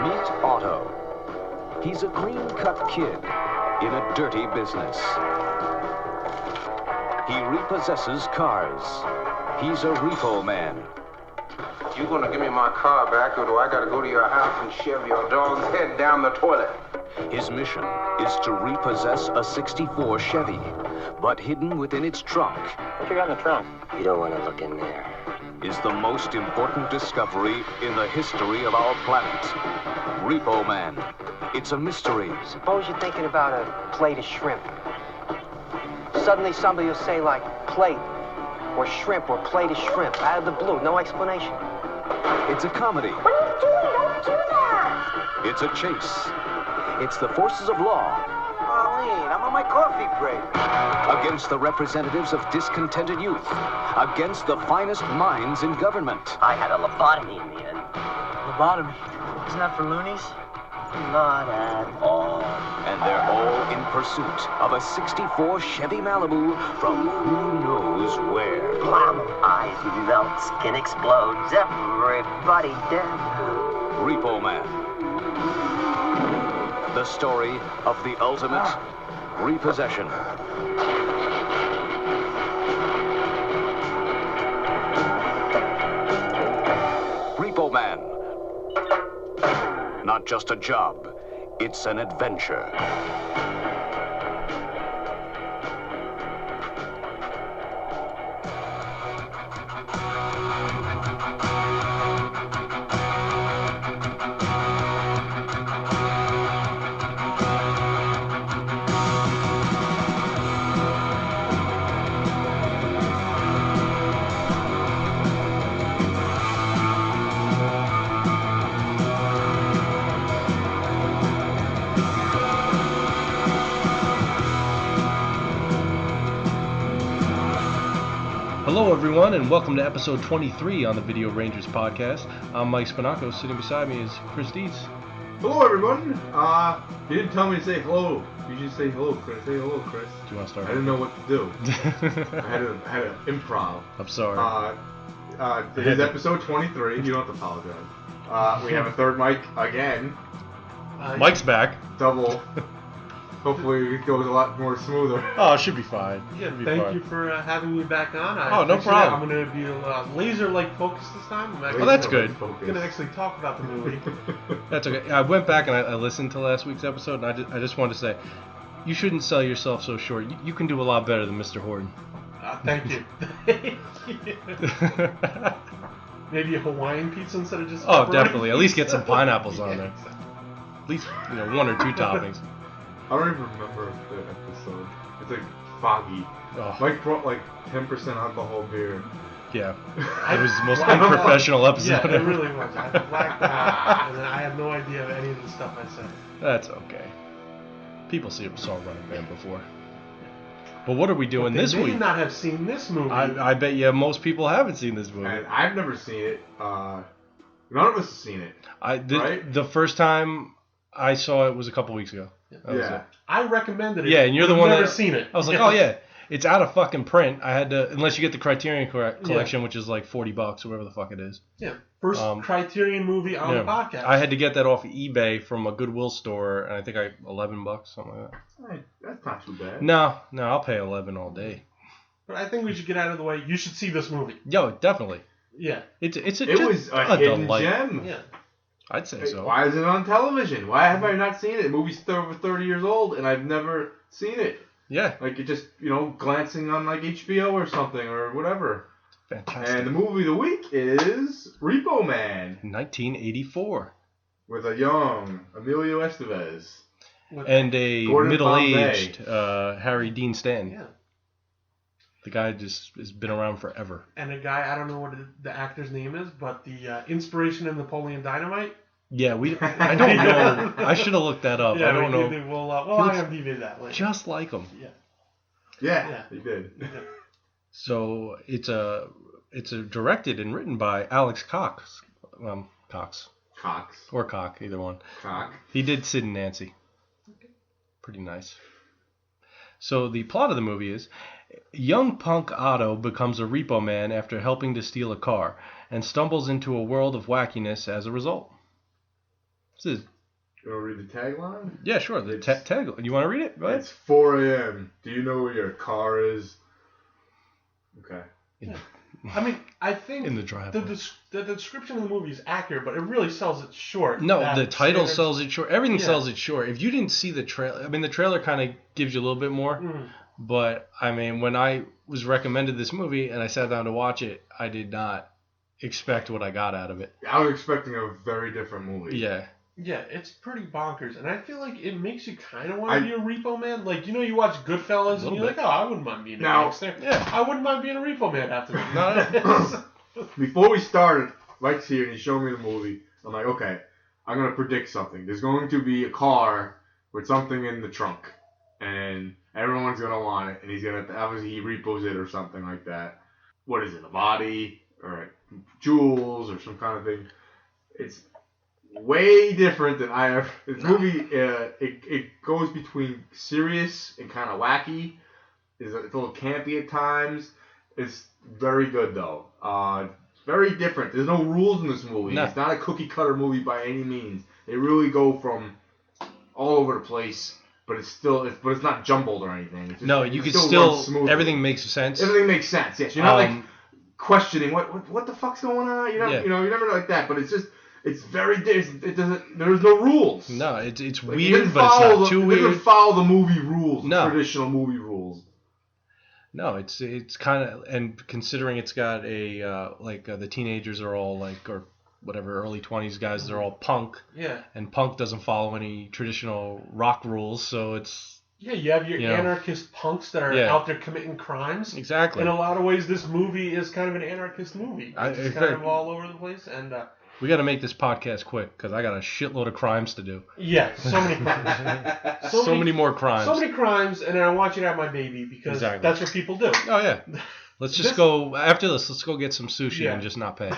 Meet Otto. He's a clean-cut kid in a dirty business. He repossesses cars. He's a repo man. You gonna give me my car back, or do I gotta go to your house and shove your dog's head down the toilet? His mission is to repossess a '64 Chevy, but hidden within its trunk What you got in the trunk? You don't want to look in there. is the most important discovery in the history of our planet. Repo Man. It's a mystery. Suppose you're thinking about a plate of shrimp. Suddenly somebody will say like plate or shrimp or plate of shrimp out of the blue. No explanation. It's a comedy. What are you doing? Don't do that! It's a chase. It's the forces of law Pauline, I'm on my coffee break. against the representatives of discontented youth, against the finest minds in government. I had a lobotomy in the end. Lobotomy. Isn't that for loonies? Not at all. And they're all in pursuit of a '64 Chevy Malibu from who knows where. Blam! Eyes melt, skin explodes, everybody dead. Repo Man. The story of the ultimate repossession. Repo Man. Not just a job, it's an adventure. Hello, everyone, and welcome to episode 23 on the Video Rangers podcast. I'm Mike Spinaco. Sitting beside me is Chris Dietz. Hello, everyone. You didn't tell me to say hello. You just say hello, Chris. Say hello, Chris. Do you want to start? I didn't know what to do. I had to improv. I'm sorry. This is episode 23. You don't have to apologize. We have a third mic again. Mike's back. Double. Hopefully it goes a lot more smoother. Oh, it should be fine. Yeah, thank you for having me back on. No problem. I'm going to be laser-like focused this time. Oh, that's good. I'm going to actually talk about the movie. That's okay. I went back and I listened to last week's episode, and I just wanted to say, you shouldn't sell yourself so short. You can do a lot better than Mr. Horton. Thank you. Maybe a Hawaiian pizza instead of just Oh, definitely. At least get some pineapples on there. Exactly. At least, one or two toppings. I don't even remember the episode. It's like foggy. Oh. Mike brought like 10% alcohol beer. Yeah. It was the most unprofessional episode Yeah, it ever. really was. I blacked out, and then I have no idea of any of the stuff I said. That's okay. People saw Running Man before. But what are we doing this They week? may not have seen this movie. I bet you most people haven't seen this movie. And I've never seen it. None of us have seen it. Right? The first time I saw it was a couple weeks ago. That was it. I recommended it. Yeah, and you're the I've one never that seen it. I was like, oh yeah, it's out of fucking print. I had to, unless you get the Criterion collection, which is like $40 or whatever the fuck it is. Yeah, first Criterion movie on the podcast. I had to get that off eBay from a Goodwill store, and I think $11, something like that. That's not too bad. No, I'll pay $11 all day. But I think we should get out of the way. You should see this movie. Yo, definitely. Yeah. It was a hidden delight. gem. Yeah. I'd say so. Why is it on television? Why have I not seen it? The movie's over 30 years old, and I've never seen it. Yeah. Like, it just, glancing on, like, HBO or something, or whatever. Fantastic. And the movie of the week is Repo Man. 1984. With a young Emilio Estevez. And a Gordon middle-aged Harry Dean Stanton. Yeah. The guy just has been around forever. And a guy, I don't know what the actor's name is, but the inspiration in Napoleon Dynamite. Yeah, I don't know. I should have looked that up. Yeah, I don't know. We'll IMDb that later. Just like him. Yeah, he did. Yeah. So it's directed and written by Alex Cox. Cox. Or Cock, either one. Cock. He did Sid and Nancy. Pretty nice. So the plot of the movie is, young punk Otto becomes a repo man after helping to steal a car, and stumbles into a world of wackiness as a result. This is, You want to read the tagline? yeah, sure. The tagline. You want to read it? Go ahead. It's 4 a.m. Do you know where your car is? Okay. I mean, I think In the driveway. the description of the movie is accurate, but it really sells it short. No, That the title standard- sells it short. Everything Yeah. sells it short. If you didn't see the trailer, I mean, the trailer kind of gives you a little bit more. Mm. But, I mean, when I was recommended this movie and I sat down to watch it, I did not expect what I got out of it. I was expecting a very different movie. Yeah. Yeah, it's pretty bonkers, and I feel like it makes you kind of want to be a Repo Man. Like, you know, you watch Goodfellas, and you're like, oh, I wouldn't mind being a gangster. Yeah. I wouldn't mind being a Repo Man after this. No. Before we started, Mike's here and he showed me the movie. I'm like, okay, I'm going to predict something. There's going to be a car with something in the trunk, and everyone's going to want it, and he's going to, obviously he repos it or something like that. What is it, a body or jewels or some kind of thing? It's way different than I ever. This movie, it goes between serious and kind of wacky. It's a little campy at times. It's very good though. Very different. There's no rules in this movie. No. It's not a cookie cutter movie by any means. They really go from all over the place, but it's not jumbled or anything. It's just, No, you could run still, smoothly. everything makes sense. Everything makes sense. Yes, you're not like questioning what the fuck's going on. You're never like that. But it's just. It's very it doesn't. There's no rules. No, it's Like, weird, but it's not too It weird. doesn't follow the movie rules. No. Traditional movie rules. No, it's kind of, and considering it's got a the teenagers are all like, or whatever, early 20s guys, they're all punk. Yeah. And punk doesn't follow any traditional rock rules, so it's. Yeah, you have your anarchist punks that are out there committing crimes. Exactly. In a lot of ways, this movie is kind of an anarchist movie. It's kind of all over the place, and. We got to make this podcast quick because I got a shitload of crimes to do. Yeah, so many crimes. so many more crimes. So many crimes, and then I want you to have my baby because that's what people do. Oh, yeah. Let's just go, after this, let's go get some sushi and just not pay.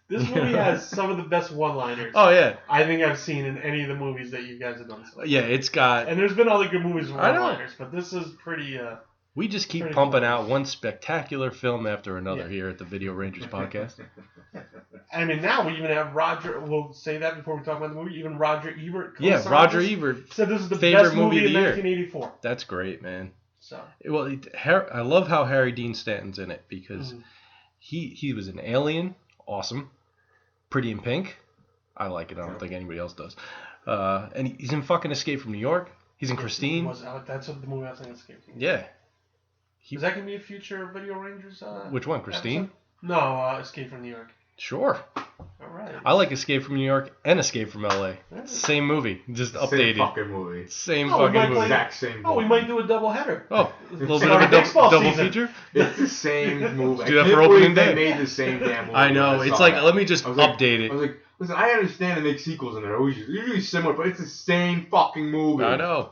This movie has some of the best one-liners. Oh, yeah. I think I've seen in any of the movies that you guys have done. So yeah, it's got... And there's been other good movies with one-liners, but this is pretty... we just keep pumping out one spectacular film after another here at the Video Rangers podcast. I mean, now we even have Roger. We'll say that before we talk about the movie. Even Roger Ebert. Yeah, Roger Ebert said this is the favorite best movie of the in year. 1984. That's great, man. So well, I love how Harry Dean Stanton's in it because he was an alien, awesome, Pretty in Pink. I like it. I don't think anybody else does. And he's in fucking Escape from New York. He's in Christine. That's what the movie I was thinking. Escape from. Yeah. Is that gonna be a future Video Rangers? Which one, Christine? Episode? No, Escape from New York. Sure. All right. I like Escape from New York and Escape from LA. It's the same movie, just updated. Same fucking movie. Same fucking movie. Exact same movie. Oh, we might do a double header. Oh, a little bit of a double feature? It's the same movie. Do that for opening day. They made the same damn movie. I know. It's like, let me just update it. I was like, listen, I understand they make sequels and they're always usually similar, but it's the same fucking movie. I know.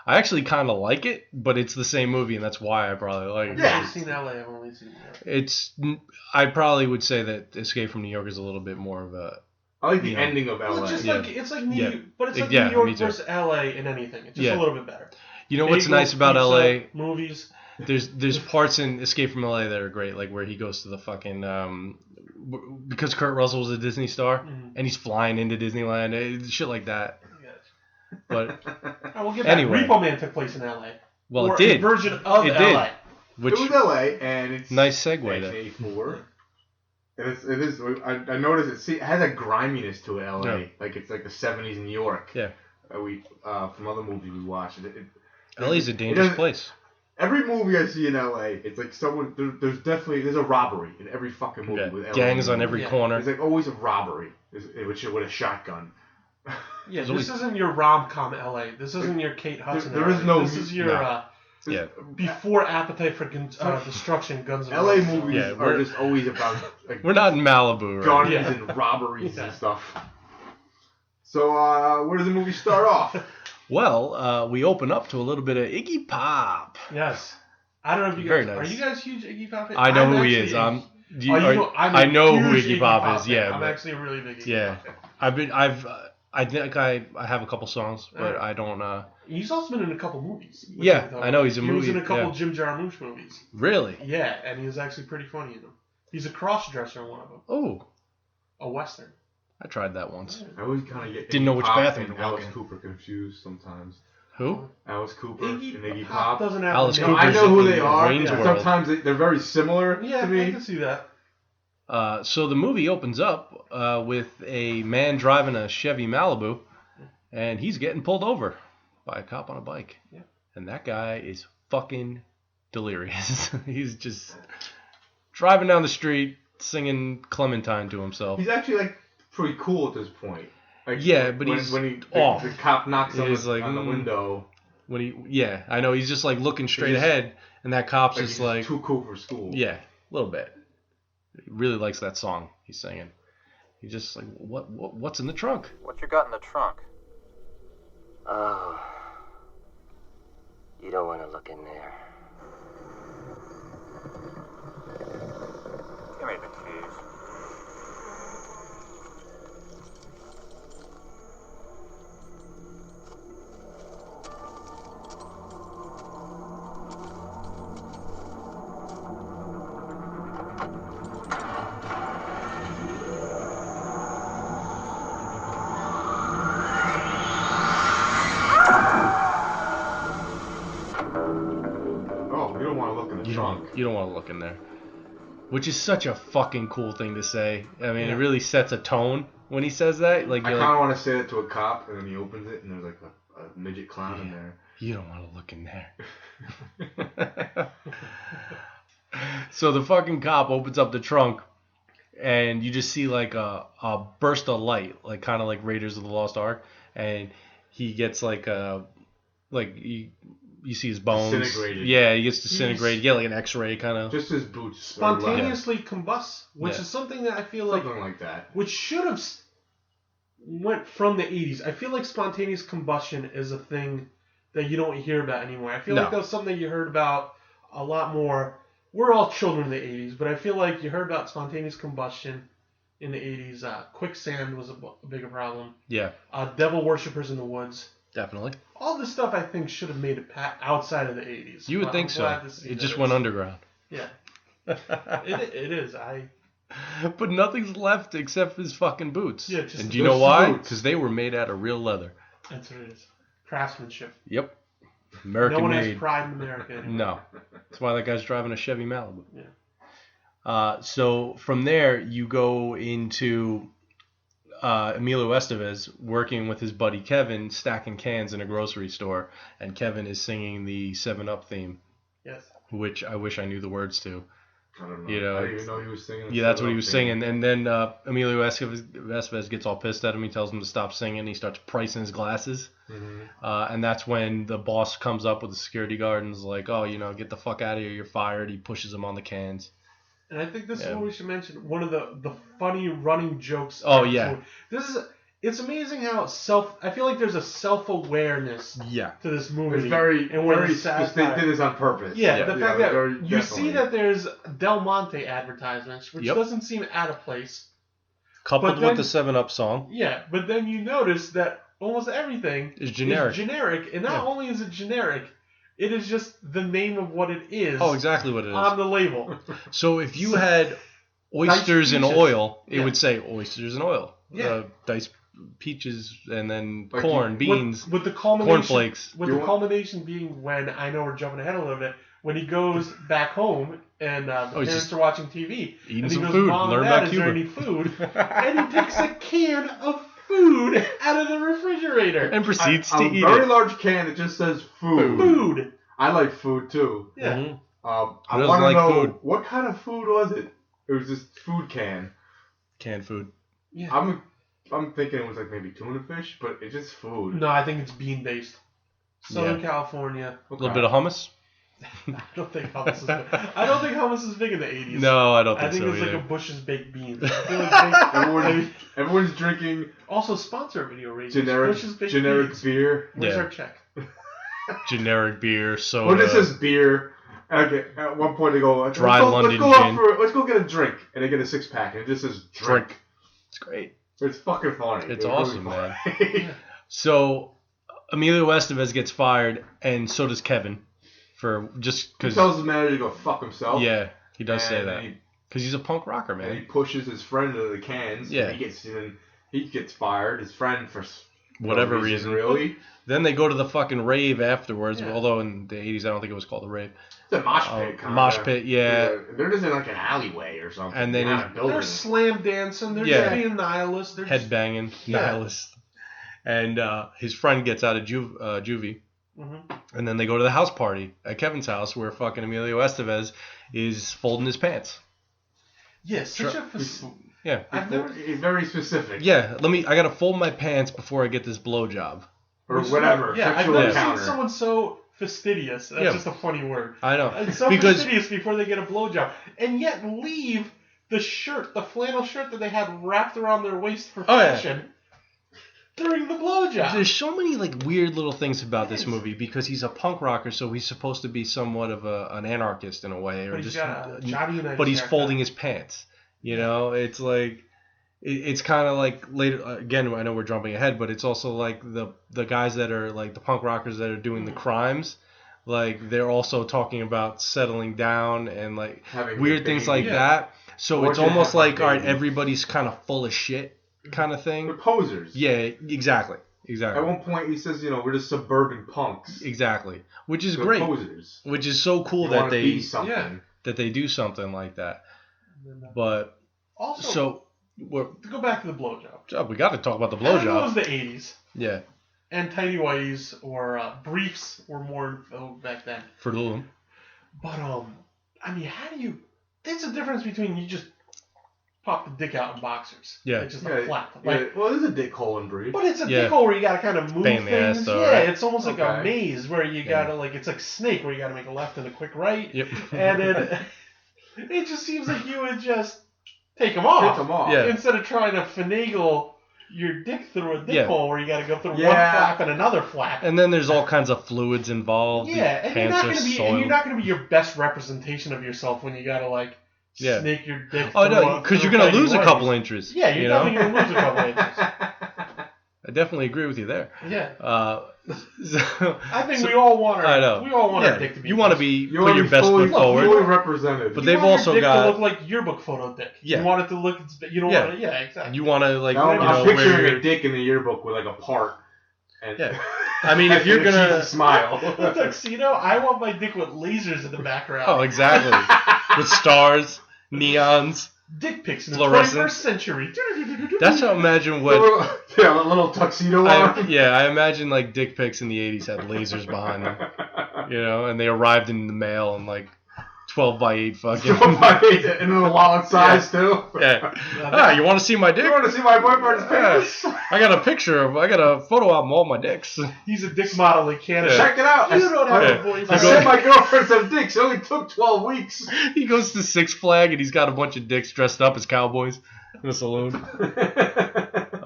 I actually kind of like it, but it's the same movie, and that's why I probably like it. Yeah, I've seen LA. I've only seen New York. I probably would say that Escape from New York is a little bit more of a. I like the ending of LA. Well, it's like New York, but it's like New York versus LA in anything. It's just a little bit better. You know what's nice about LA? Movies. There's parts in Escape from LA that are great, like where he goes to the fucking because Kurt Russell was a Disney star and he's flying into Disneyland, shit like that. But we'll get anyway, Repo Man took place in LA. Well, or it did. A version of LA. Which it was LA, and it's nice segue. 1984. And it is. I noticed it has a griminess to it. LA, like it's like the 70s in New York. Yeah. We from other movies we watched. LA's a dangerous place. Every movie I see in LA, it's like someone. There's a robbery in every fucking movie with LA. Gangs on every corner. There's like always a robbery, with a shotgun. Yeah, this isn't your rom-com LA. This isn't your Kate Hudson. There is no. This is your before Appetite for Destruction, Guns and LA Roses. movies are just always about. Like, we're not in Malibu, right? Guns and robberies and stuff. So where does the movie start off? Well, we open up to a little bit of Iggy Pop. Yes. I don't know if you guys... Nice. Are you guys huge Iggy Pop fans? I know who he is. I know who Iggy Pop is. Yeah. I'm actually a really big Iggy Pop fan. I think I have a couple songs, but I don't... He's also been in a couple movies. Yeah, I know he's a movie. He was in a couple Jim Jarmusch movies. Really? Yeah, and he was actually pretty funny in them. He's a cross-dresser in one of them. Oh. A Western. I tried that once. I always kind of get Didn't know which Pop bathroom and to walk Alice in. Cooper confused sometimes. Who? Alice Cooper Iggy and Iggy Pop Pop. doesn't have Alice a No, name. I Cooper's know who in they are. Wayne's and World. sometimes they're very similar Yeah, to I me. can see that. So the movie opens up with a man driving a Chevy Malibu, and he's getting pulled over by a cop on a bike. Yeah. And that guy is fucking delirious. He's just driving down the street singing Clementine to himself. He's actually like pretty cool at this point. Like, Yeah, but when, he's when off. the cop knocks on, He's the, like, on the window. I know, he's just like looking straight He's- ahead, and that cop's Like just he's like, too cool for school. yeah, a little bit. He really likes that song he's singing. He's just like, what's in the trunk? What you got in the trunk? Oh. You don't want to look in there. Give me the keys. Oh, you don't want to look in the trunk. You don't want to look in there. Which is such a fucking cool thing to say. I mean, Yeah. it really sets a tone when he says that. Like, I you're kind of like, want to say it to a cop, and then he opens it, and there's like a midget clown in there. you don't want to look in there. So the fucking cop opens up the trunk, and you just see like a burst of light, like kind of like Raiders of the Lost Ark, and he gets like you see his bones. Disintegrated. Yeah, he gets disintegrated. You get like an X-ray kind of. Just his boots. Spontaneously combusts, which Yeah. is something that I feel like, Something like that. which should have went from the 80s. I feel like spontaneous combustion is a thing that you don't hear about anymore. I feel No. like that was something you heard about a lot more. We're all children in the 80s, but I feel like you heard about spontaneous combustion in the 80s. Quicksand was a bigger problem. Yeah, Devil worshippers in the woods. definitely. All this stuff I think should have made it outside of the 80s. You would But think I'm so. glad to see It that just went it's- underground. Yeah. It is. But nothing's left except his fucking boots. Yeah, just and do you know just the why? boots. Because they were made out of real leather. That's what it is. Craftsmanship. Yep. American No one made. has pride in America anymore. No. That's why that guy's driving a Chevy Malibu. Yeah. So from there, you go into Emilio Estevez working with his buddy Kevin, stacking cans in a grocery store. And Kevin is singing the 7-Up theme, Yes. which I wish I knew the words to. I don't know. You know, I didn't even know he was singing. Yeah, that's what he was singing. And then Emilio Estevez gets all pissed at him. He tells him to stop singing. He starts pricing his glasses. Mm-hmm. And that's when the boss comes up with the security guard and is like, oh, get the fuck out of here. You're fired. He pushes him on the cans. And I think this is Yeah. what we should mention. One of the funny running jokes. Oh, of the yeah. movie. It's amazing how I feel like there's a self-awareness Yeah. to this movie. It's very, and where very. the satire- They did this on purpose. Yeah, the fact that very you see definitely. that there's Del Monte advertisements, which Yep. doesn't seem out of place. Coupled But then- with the 7-Up song Yeah, but then you notice that almost everything is generic. is generic, and not Yeah. only is it generic, it is just the name of what it is Oh, exactly what it is. on the label. So if you had oysters in peaches. oil, it Yeah. would say oysters in oil. Yeah. Diced peaches and then Like corn, you- beans, With the culmination, cornflakes. With You the want- culmination being when, I know we're jumping ahead a little bit, when he goes back home and the he's parents just are watching TV. eating and he some goes, food, Mom, learn Dad, about is there Cuba." any food? And he takes a can of food out of the refrigerator. And proceeds to a eat very it. large can that just says food. Food. I like food too. Yeah. Mhm. I doesn't want to like know food? what kind of food was it? It was just food can. Canned food. Yeah. I'm thinking it was like maybe tuna fish, but it's just food. No, I think it's bean based. Southern Yeah. California. A little bit of hummus. I don't think hummus is big. I don't think hummus is big in the 80s. No, I don't I think think so it's either. like a Bush's baked beans. I feel like Everyone's drinking also sponsor video ratings. generic Bush's baked generic beans. beer. Where's Yeah. our check? Generic beer, soda. Well, this is beer. Okay, at one point they go, Dry London let's go out gin. let's go get a drink, and they get a 6-pack, and it just says drink. It's great. It's fucking funny. It's really awesome, funny. So Emilio Estevez gets fired, and so does Kevin, for just He because. tells his manager to go fuck himself. Yeah, he does say and that because he's a punk rocker, And he man. pushes his friend into the cans. Yeah. And he He gets fired. His friend for Whatever no reason. really. Then they go to the fucking rave afterwards. Yeah. Although in the 80s, I don't think it was called a rave. It's a mosh pit, kind of. Mosh pit, yeah. They're just in like an alleyway or something. And then behind a building. They're slam dancing. They're Yeah. just being nihilists. They're just, Headbanging, Yeah. nihilist. And his friend gets out of juvie. Mhm. And then they go to the house party at Kevin's house where fucking Emilio Estevez is folding his pants. Yes, such Sure. a Yeah. I've never. He's very specific. Yeah, I gotta fold my pants before I get this blowjob. Or whatever. Yeah, I've sexual never encounter. seen someone so fastidious. That's Yeah. just a funny word. I know. And so Because fastidious before they get a blowjob, and yet leave the shirt, the flannel shirt that they had wrapped around their waist for Oh, yeah. fashion during the blowjob. there's so many like weird little things about this movie because he's a punk rocker, so he's supposed to be somewhat of an anarchist in a way, or But he's just got a Johnny Unitas but he's haircut. folding his pants. You know, it's like it's kind of like later again. I know we're jumping ahead, but it's also like the guys that are like the punk rockers that are doing the crimes. Like they're also talking about settling down and like Having weird big things like babies. that. So Or it's just almost having like all right, babies. everybody's kind of full of shit, kind of They're thing. posers. Yeah, exactly. At one point, he says, we're just suburban punks. Exactly, which is They're great. posers. Which is so cool You that wanna they be something. Yeah. that they do something like that. But Also, so we're, to go back to the blowjob. we got to talk about the I know it was blowjob. the 80s, Yeah, and tidy whities or briefs were more in vogue back then. for Lulum. But I mean, how do you? There's a difference between you just pop the dick out in boxers. Yeah. It's just a flap. Yeah, Like, well, there's a dick hole in brief. but it's a Yeah. dick hole where you gotta kind of move Pain in the things. ass, though, Yeah, right? it's almost like a Okay. maze where you Yeah. gotta like it's like Snake where you gotta make a left and a quick right. Yep. And then it just seems like you would just take them off. Take them off. Yeah. Instead of trying to finagle your dick through a dick Yeah. hole where you gotta go through one Yeah. flap and another flap. And then there's all kinds of fluids involved. Yeah, The and you're pants not are gonna be soiled. your best representation of yourself when you gotta like Yeah. snake your dick. Oh through no, a- because through you're gonna tidy lose a whities. couple inches. Yeah, you're you know? definitely gonna lose a couple inches. I definitely agree with you there. Yeah, So, I think we all want our I know. we all want Yeah, our dick to be. you want to best. be You put want to your be best fully, foot forward. fully represented. But You they've want also your dick got- to look like yearbook photo dick. Yeah. You want it to look. You don't Yeah. want it. Yeah, exactly. You want to like Now, you I'm know picturing where a you're, dick in the yearbook with like a part. And Yeah. I mean, if you're and a gonna- cheesy smile. The tuxedo. I want my dick with lasers in the background. Oh, exactly. With stars, neons. Dick pics in the Fluorescent. 21st century. That's how I imagine what. Yeah, a little tuxedo on. I imagine like dick pics in the 80s had lasers behind them, you know, and they arrived in the mail in like 12 by 8 fucking. And a wallet size too. Yeah. Ah, you want to see my dick? You want to see my boyfriend's penis? I got a photo album of all my dicks. He's a dick model in Canada. Yeah. Check it out. You don't have Yeah. a voice. I sent my girlfriend some dicks. It only took 12 weeks. He goes to Six Flag and he's got a bunch of dicks dressed up as cowboys in a saloon. In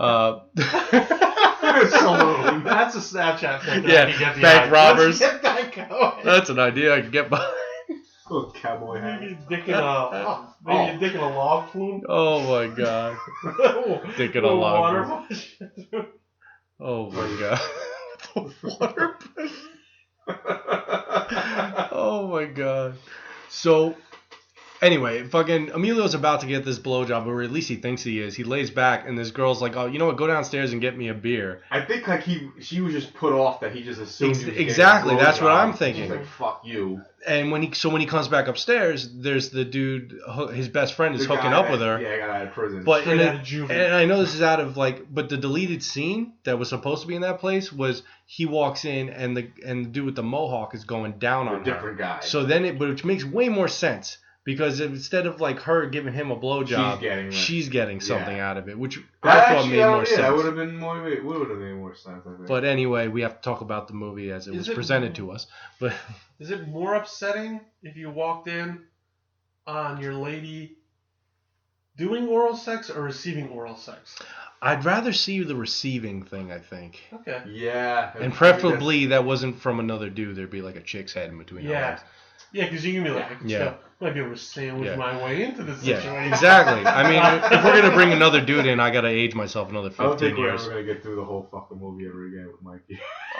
a saloon. That's a Snapchat thing. Yeah, I can get bank behind. robbers. Let's get that going. That's an idea I can get behind. Little cowboy hat. Maybe a dick in a dick in a log flume. Oh my god. Dick in a Little log water flume. push. Oh my god. The water push. Oh my god. So, anyway, fucking Emilio's about to get this blowjob, or at least he thinks he is. He lays back, and this girl's like, "Oh, you know what? Go downstairs and get me a beer." I think like she was just put off that he just assumed he was getting a Exactly, that's what blowjob. I'm thinking. She's like, fuck you. And when he comes back upstairs, there's the dude, his best friend is The hooking guy up that- with her. Yeah, I got out of prison. But Straight in out of juvie. and I know this is out of like, but the deleted scene that was supposed to be in that place was he walks in and the dude with the mohawk is going down a on her. different guy. So then which makes way more sense because instead of like her giving him a blowjob, she's getting something out of it, which that I thought actually, made more sense. That sense. would have been more. It would have made more sense. I think. But anyway, we have to talk about the movie as it was presented to us. But Is it more upsetting if you walked in on your lady doing oral sex or receiving oral sex? I'd rather see the receiving thing, I think. Okay. Yeah. And preferably that wasn't from another dude. There'd be like a chick's head in between her Yeah. legs. Yeah, because you can be like, I can Yeah. still might be able to sandwich my way into this situation. Yeah, exactly. I mean, if we're gonna bring another dude in, I gotta age myself another I don't 15 think we're years. ever gonna get through the whole fucking movie ever again with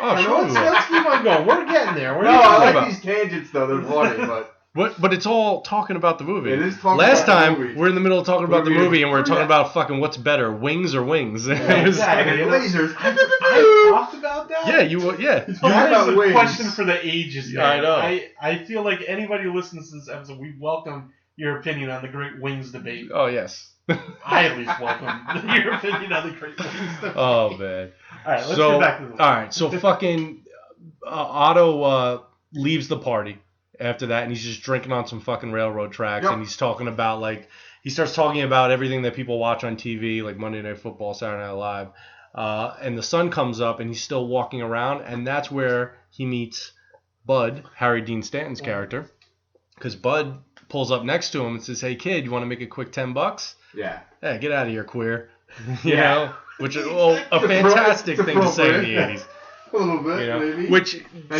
Oh, Let's, sure. we will. let's keep on going. We're getting there. No, I like about? these tangents though. They're funny, but But it's all talking about the movie. It is talking Last about the time, movie. we're in the middle of talking about the movie, and we're talking Yeah. about fucking what's better, wings or wings. Yeah, And exactly. lasers. I talked about that. Yeah, you yeah. Talking That about is a wings. question for the ages, man. I know. I feel like anybody who listens to this episode, we welcome your opinion on the Great Wings debate. Oh yes. I at least welcome your opinion on the Great Wings debate. Oh man. All right, let's So get back to the movie. all right, so fucking Otto leaves the party after that, and he's just drinking on some fucking railroad tracks, Yep. and he's talking about he starts talking about everything that people watch on TV, like Monday Night Football, Saturday Night Live, and the sun comes up, and he's still walking around, and that's where he meets Bud, Harry Dean Stanton's character, because Bud pulls up next to him and says, "Hey kid, you want to make a quick $10?" Yeah. Hey, get out of here, queer. You Yeah. know, which is a fantastic It's thing to say in the appropriate. 80s. A little bit, You know, maybe. which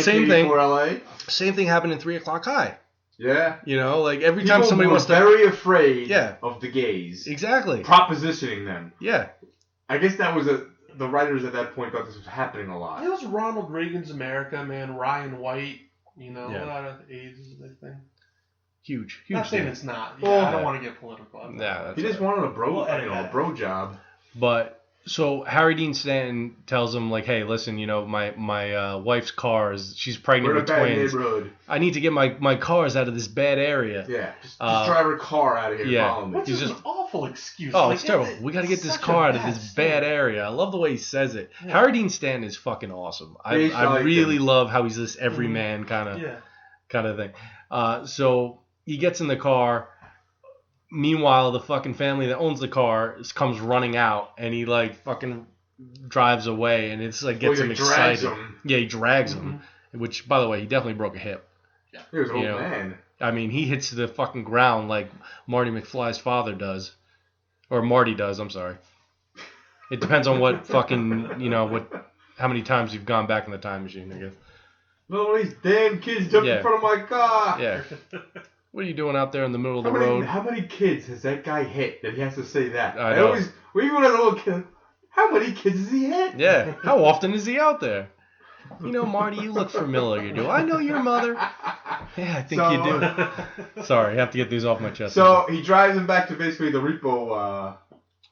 same thing. 1984 LA. Same thing happened in 3 O'clock High. Yeah. You know, like every time People somebody were wants to. very afraid Yeah. of the gays. Exactly. Propositioning them. Yeah. I guess that was the writers at that point thought this was happening a lot. It was Ronald Reagan's America, man. Ryan White, you know, Yeah. a lot of AIDS is a big thing. Huge. Not saying thing. it's not. Well, Yeah, I don't want to get political. Nah, that's He just right. wanted a bro, We'll edit a that. bro job. But so Harry Dean Stanton tells him like, "Hey, listen, you know, my wife's car she's pregnant We're in a with bad twins. neighborhood. I need to get my cars out of this bad area." Yeah. Just Uh, drive her car out of here. yeah. Follow me. Which He's is just- an awful excuse. Oh, Like, it's terrible. We got to get it's this such car a out of bad this story. bad area. I love the way he says it. Yeah. Harry Dean Stanton is fucking awesome. Yeah, he's I like really him. love how he's this everyman Yeah. kind of thing. So he gets in the car. Meanwhile, the fucking family that owns the car comes running out, and he like fucking drives away, and it's like gets Well, him he drags excited. him. Yeah, he drags him. Which, by the way, he definitely broke a hip. He was an You old know. man. I mean, he hits the fucking ground like Marty McFly's father does, or Marty does. I'm sorry. It depends on what fucking how many times you've gone back in the time machine, I guess. No, these damn kids jumped Yeah. in front of my car. Yeah. What are you doing out there in the middle of the road? How many kids has that guy hit that he has to say that? I know. Even when I was a little kid, how many kids has he hit? Yeah. How often is he out there? You know, Marty, you look familiar. You do. I know your mother. Yeah, I think you do. Sorry, I have to get these off my chest. So he drives him back to basically the Repo,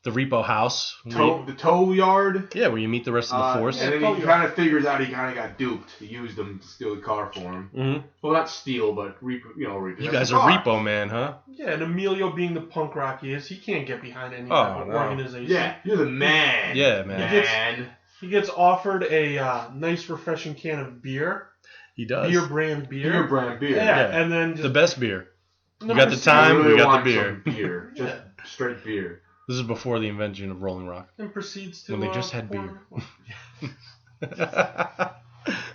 the Repo house. the tow yard. Yeah, where you meet the rest of the force. And then he kind of figures out he kind of got duped. He used them to steal the car for him. Mm-hmm. Well, not steal, but Repo. You guys are Repo Man, huh? Yeah, and Emilio being the punk rock he is, he can't get behind any Oh, type of no. organization. Yeah, you're the man. Yeah, man. He gets offered a nice, refreshing can of beer. He does. Beer brand beer. Beer brand beer. Yeah, Yeah. and then just The best beer. No, You got the just- time, I really we got want the beer. some beer. Just Yeah. straight beer. This is before the invention of Rolling Rock. and proceeds to When they just had pour- That's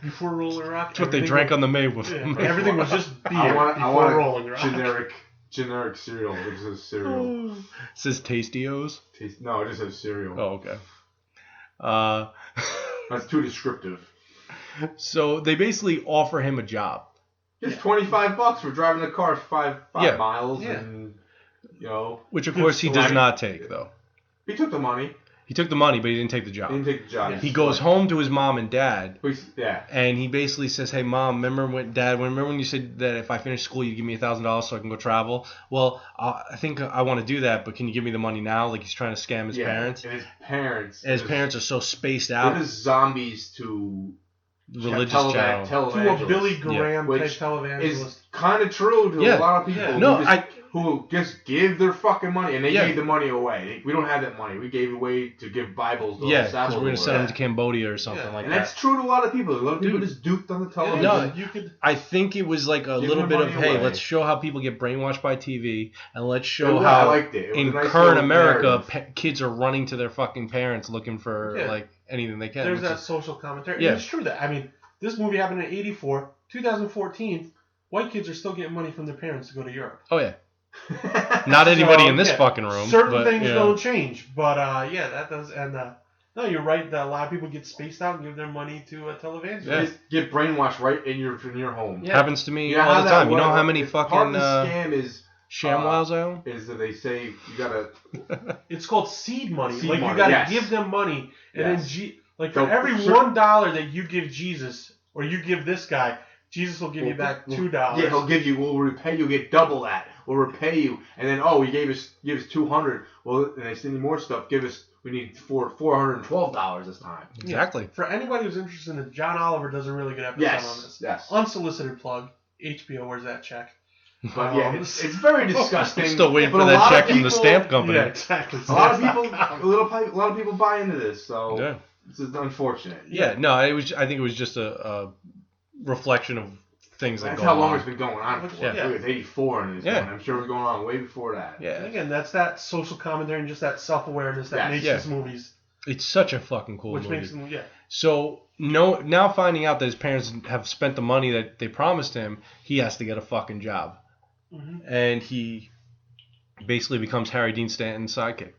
before Rolling Rock. what they drank on the May with. Yeah, everything was just beer I before want Rolling Rock. generic cereal. It just says cereal. It says Tastios. No, it just says cereal. Oh, okay. That's too descriptive. So they basically offer him a job. Just $25 for driving the car five Yeah. miles, Yeah. and Which, of course, he does not take, though. he took the money. He took the money, but he didn't take the He job. didn't take the job. He goes home to his mom and dad, Yeah. and he basically says, "Hey, Mom, remember when you said that if I finish school, you'd give me $1,000 so I can go travel? Well, I think I want to do that, but can you give me the money now?" Like he's trying to scam his parents. And his parents. And his parents are so spaced They're out. just zombies to Religious channel. televangelists. To a Billy Graham type Which televangelist. is kind of true to Yeah. a lot of people Yeah. No, who just give their fucking money, and they Yeah. gave the money away. We don't have that money. We gave it away to give Bibles to Yeah, the because we're going to send him to Cambodia or something Yeah. like And that. that's true to a lot of people. A lot of people Dude. just duped on the Yeah, television. No, you could. I think it was like a Give little the bit of, money hey, away. let's show how people get brainwashed by TV, and let's It show was- how I liked it. It was in a nice current little America, narrative. kids are running to their fucking parents looking for Yeah. like anything they can. There's which that is- social commentary. Yeah. And it's true that, I mean, this movie happened in 84. 2014, white kids are still getting money from their parents to go to Europe. Oh yeah, not anybody So, in this yeah, fucking room. Certain but, things yeah. don't change, but yeah, that does. And no, you're right that a lot of people get spaced out and give their money to televangelists. Yeah. Just get brainwashed right in your home. Yeah. Happens to me You know all how the that time. You know works? how many Part fucking of the scam is ShamWows I own? is that they say you gotta It's called seed money. Seed like you money, got to yes. give them money, and Yes. then like for So, every sure. $1 that you give Jesus or you give this guy, Jesus will give you back $2. Yeah, we'll repay you, get double that. We'll repay you. And then, he gave us $200. Well, and they send you more stuff. We need $412 this time. Exactly. Yeah. For anybody who's interested in it, John Oliver does a really good episode on this. Yes. Unsolicited plug. HBO, where's that check? But it's very disgusting. Still waiting for that check from the stamp company. Yeah, exactly. A lot of people buy into this, so this is unfortunate. Yeah, no, I think it was just a reflection of things that That's go on. how long it's been going on for. Yeah. It was 84 and I'm sure it was going on way before that. Yeah. And again, that's that social commentary and just that self-awareness that makes these movies. It's such a fucking cool movie. Makes them, So now finding out that his parents have spent the money that they promised him, he has to get a fucking job. Mm-hmm. And he basically becomes Harry Dean Stanton's sidekick.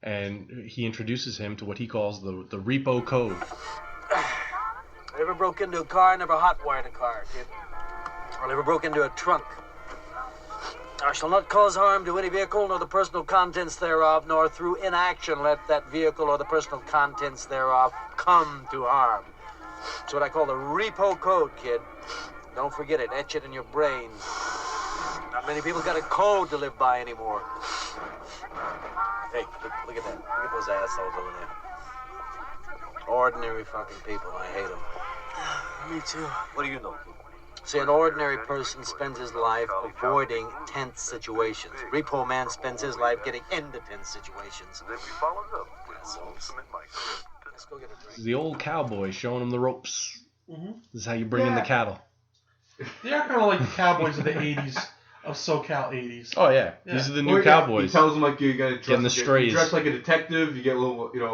And he introduces him to what he calls the Repo code. I never broke into a car, never hotwired a car, kid. I never broke into a trunk. I shall not cause harm to any vehicle, nor the personal contents thereof, nor through inaction let that vehicle or the personal contents thereof come to harm. It's what I call the Repo code, kid. Don't forget it. Etch it in your brain. Not many people got a code to live by anymore. Hey, look at that. Look at those assholes over there. Ordinary fucking people. I hate them. Me too. What do you know, kid? See, an ordinary person spends his life avoiding tense situations. Repo man spends his life getting into tense situations. Assholes. Let's go get a drink. The old cowboy showing him the ropes. Mm-hmm. This is how you bring in the cattle. They are kind of like the cowboys of the 80s, of SoCal 80s. Oh, yeah. These are the new cowboys. He tells them, like, you got to Getting the strays. dress like a detective. You get a little, you get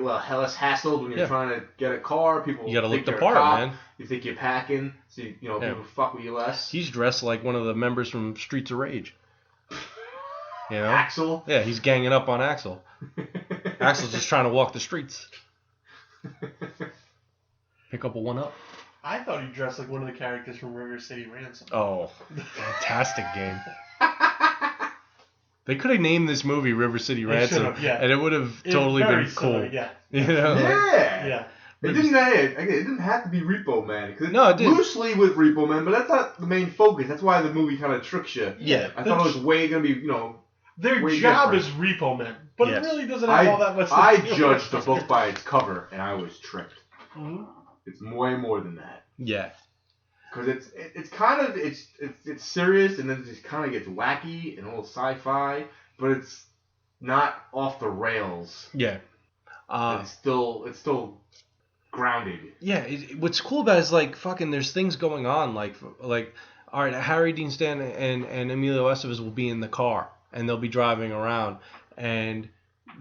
a little less hassled when you're trying to get a car. People you got to look think the you're part, a cop. man. You think you're packing, so people fuck with you less. He's dressed like one of the members from Streets of Rage. You know? Axel? Yeah, he's ganging up on Axel. Axel's just trying to walk the streets. Pick up a one-up. I thought he dressed like one of the characters from River City Ransom. Oh, fantastic game. They could have named this movie River City Ransom, and it would have totally been cool. Yeah. You know? Yeah. It didn't have to be Repo Man. No, it didn't. Loosely with Repo Man, but that's not the main focus. That's why the movie kind of tricks you. Yeah. I thought it was way going to be, Their way job different. is Repo Men, but it really doesn't have all that much to I do with judged it. the book by its cover, and I was tricked. Mm-hmm. It's way more than that. Yeah. Because it's kind of it's serious, and then it just kind of gets wacky and a little sci-fi, but it's not off the rails. Yeah. It's still grounded. Yeah. What's cool about it is like fucking. There's things going on like all right. Harry Dean Stanton and Emilio Estevez will be in the car and they'll be driving around, and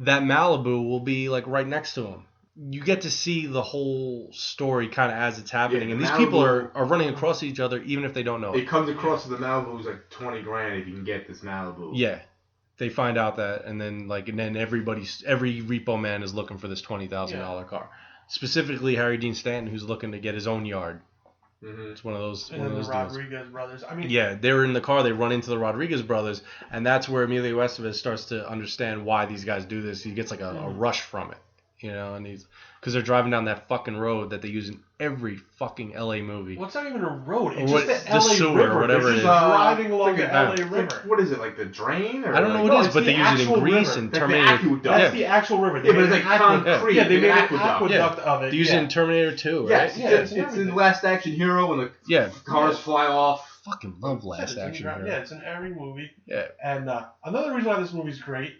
that Malibu will be like right next to them. You get to see the whole story kind of as it's happening, and these people are running across each other even if they don't know it. It comes across to the Malibu's like $20,000 if you can get this Malibu. Yeah, they find out that, and then every Repo Man is looking for this $20,000 car. Specifically, Harry Dean Stanton, who's looking to get his own yard. Mm-hmm. It's one of those. And one then of the those Rodriguez deals. brothers. Yeah, they were in the car. They run into the Rodriguez brothers, and that's where Emilio Estevez starts to understand why these guys do this. He gets like a rush from it. And because they're driving down that fucking road that they use in every fucking LA movie. Well, it's not even a road. It's Or just the the LA sewer, River. or whatever It's it is. driving along the Like LA River. What is it, like the drain? Or I don't know like, what it is, it's but the they use it in actual Greece river. and Like the Terminator. aqueduct. That's the actual river. Yeah, but it's like concrete. Yeah, they made an aqueduct. aqueduct of it. They use it in Terminator 2, right? Yes, Yeah, it's it's in Last Action Hero when the cars fly off. Fucking love Last Action Hero. Yeah, it's an airing movie. Yeah. And another reason why this movie's great,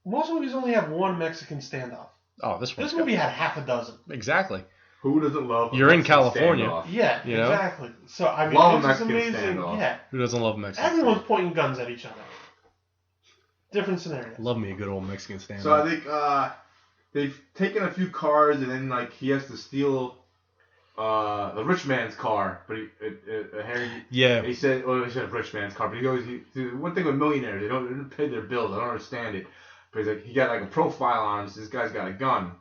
most movies only have one Mexican standoff. Oh, this movie had half a dozen. Exactly. Who doesn't love You're in Mexican California. standoff? Yeah, You know? exactly. So, I mean, Love this is Mexican amazing. standoff. Yeah. Who doesn't love Mexican? Everyone's pointing guns at each other. Different scenarios. Love me a good old Mexican standoff. So I think they've taken a few cars and then like he has to steal the rich man's car, but Harry. Yeah. He said rich man's car, but he goes. One thing with millionaires, they don't pay their bills. I don't understand it. But he's like, he got like a profile on him. So this guy's got a gun,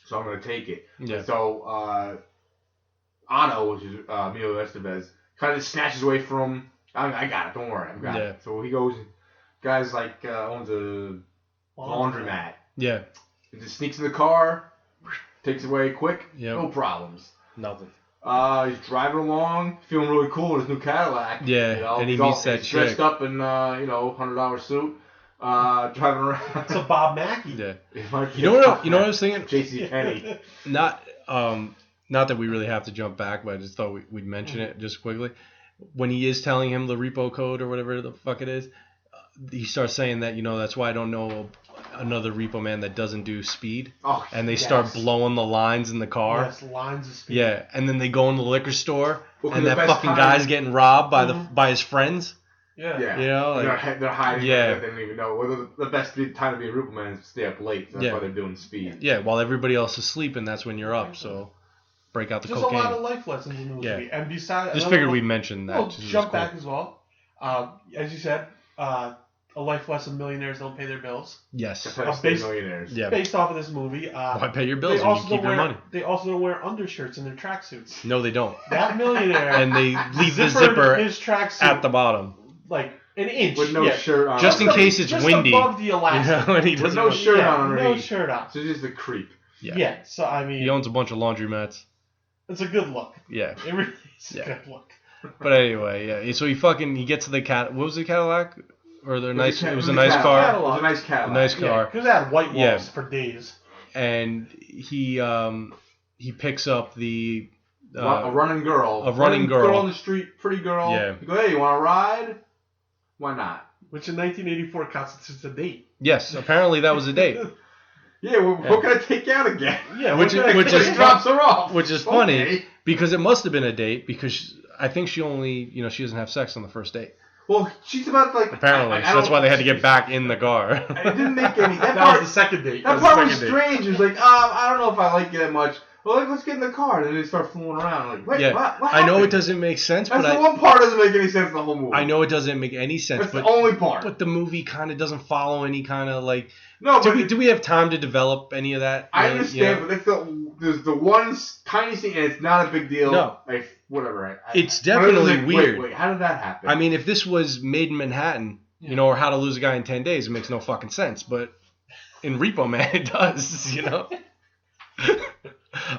so I'm gonna take it. Yeah. So Otto, which is Emilio Estevez, kind of snatches away from him. I got it. Don't worry, I got it. So he goes. Guy's like owns a laundromat. Yeah. He just sneaks in the car, takes it away quick, Yep. no problems. Nothing. He's driving along, feeling really cool in his new Cadillac. Yeah, you know, and he he's meets that he's dressed chick. up in $100 suit, driving around. It's a Bob Mackie. Yeah. It might be You know what I was thinking? J.C. Penney. Not that we really have to jump back, but I just thought we'd mention it just quickly. When he is telling him the repo code or whatever the fuck it is, he starts saying that, that's why I don't know another repo man that doesn't do speed. Oh, and they start blowing the lines in the car. Yes, lines of speed. Yeah, and then they go in the liquor store, Well, and the that best fucking time- guy's getting robbed by his friends. Yeah. Yeah. You know, like, they're hiding. Yeah. They don't even know. Whether the best time to be a repo man is to stay up late. So that's why they're doing speed. Yeah, while everybody else is sleeping, that's when you're up. So break out the There's cocaine. a lot of life lessons in the movie. Yeah. And besides, Just figured we'd mention that. We'll just as jump cool. back as well. As you said, a life lesson: millionaires don't pay their bills. Yes. Based, millionaires. Yeah. based off of this movie. Why pay your bills they when you also keep your money? They also don't wear undershirts in their tracksuits. No, they don't. That millionaire And they leave the zippered zipper his tracksuit at the bottom. like an inch With no shirt on. Just in case it's just windy. above the elastic. And he With doesn't no shirt Yeah, on no underneath. shirt on. So he's just a creep. Yeah. So I mean, He owns a bunch of laundromats. it's a good look. Yeah. It really is Yeah. a good look. But anyway, yeah. So he gets to the cat. What was the Cadillac? Or the nice? It was a a nice Cadillac. car. It was a nice Cadillac. A nice Yeah, car. because it had white walls Yeah. for days. And he picks up the a running girl. a running girl. on the street, pretty girl. Yeah. You go, hey, you want to ride? Why not? Which in 1984 constitutes a date. Yes, apparently that was a date. Yeah, well, what can I take you out again? Yeah, Which is drops her off. Which is funny Okay. because it must have been a date because I think she only she doesn't have sex on the first date. Well, she's about like Apparently, so that's why they had to get back in the car. It didn't make any. That That part was the second date. That was the part was second date. strange. It was like, I don't know if I like you that much. Well, let's get in the car. And then they start fooling around. Like, wait, Yeah, what I know happened? it doesn't make sense, That's but the one part that doesn't make any sense in the whole movie. I know it doesn't make any sense, That's but the only part. But the movie kind of doesn't follow any kind of like. No, do we have time to develop any of that? I really? understand, but there's the one tiny scene, and it's not a big deal. No. Like, whatever. It's definitely like, weird. Wait, how did that happen? I mean, if this was Made in Manhattan, or How to Lose a Guy in 10 Days, it makes no fucking sense. But in Repo Man, it does.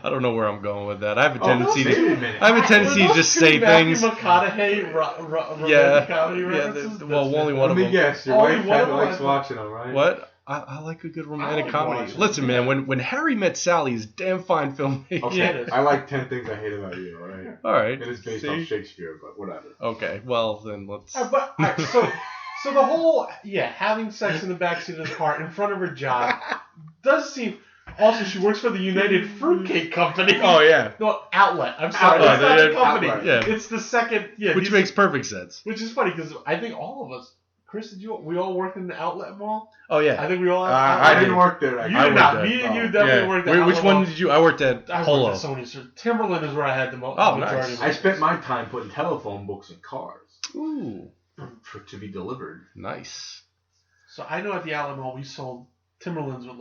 I don't know where I'm going with that. I have a tendency to just say things. Matthew McConaughey, Yeah, comedy yeah. references? Well, only one Let of me them. guess. Your Only wife one of them likes I- watching them, right? What? I like a good romantic like comedy. watching Listen, man, when Harry Met Sally is damn fine filmmaking. Okay, Yeah, it is. I like 10 Things I Hate About You, alright? All right. It is based See? off Shakespeare, but whatever. Okay. Well, then let's. But all right, so the whole having sex in the backseat of the car in front of her job does seem. Also, she works for the United Fruitcake Company. Oh yeah. No, outlet. I'm sorry, Outlet, it's not a yeah, company. outlet. Yeah. It's the second. Yeah, Which makes perfect sense. Which is funny because I think all of us. Chris, we all worked in the outlet mall? Oh yeah. I think we all. I didn't work there. You I did worked not. there. Me and you Oh. definitely worked at Which outlet one mall. did you? I worked at I Polo. worked at Sony's. Timberland is where I had the most. Oh, majority nice. of I it. spent my time putting telephone books in cars Ooh, to be delivered. nice. So I know at the outlet mall we sold Timberlands with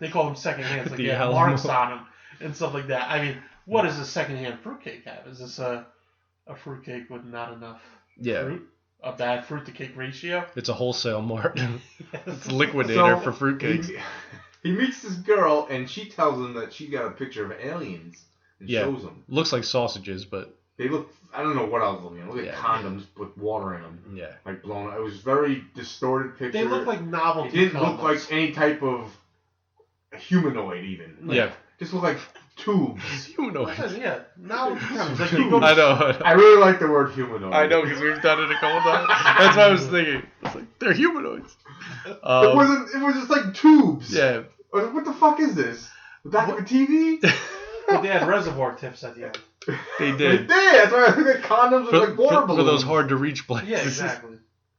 they call them second hands, like The they have outlet marks mall. on them and stuff like that. I mean, what does a secondhand fruitcake have? Is this a fruitcake with not enough Yeah. fruit? A bad fruit to cake ratio? It's a wholesale mart. It's a liquidator for fruitcakes. He meets this girl, and she tells him that she got a picture of aliens and Yeah. shows him. Looks like sausages, but They look, I don't know what I was looking at. Look at Yeah. condoms with water in them. yeah. Like blown. It was very distorted picture. They look like It novelty didn't look condoms. like any type of humanoid even. Like, Yeah. Just looked like tubes. Humanoid. Yeah, novelty condoms. Like you go I know. I really like the word humanoid. I know because we've done it a couple times. That's what I was thinking. It's like they're humanoids. It was just like tubes. Yeah. I was like, what the fuck is this? The back of a TV? But they had reservoir tips at the end. They They did. did. That's why I think that condoms For, are like water for balloons. those hard to reach places. Yeah, exactly.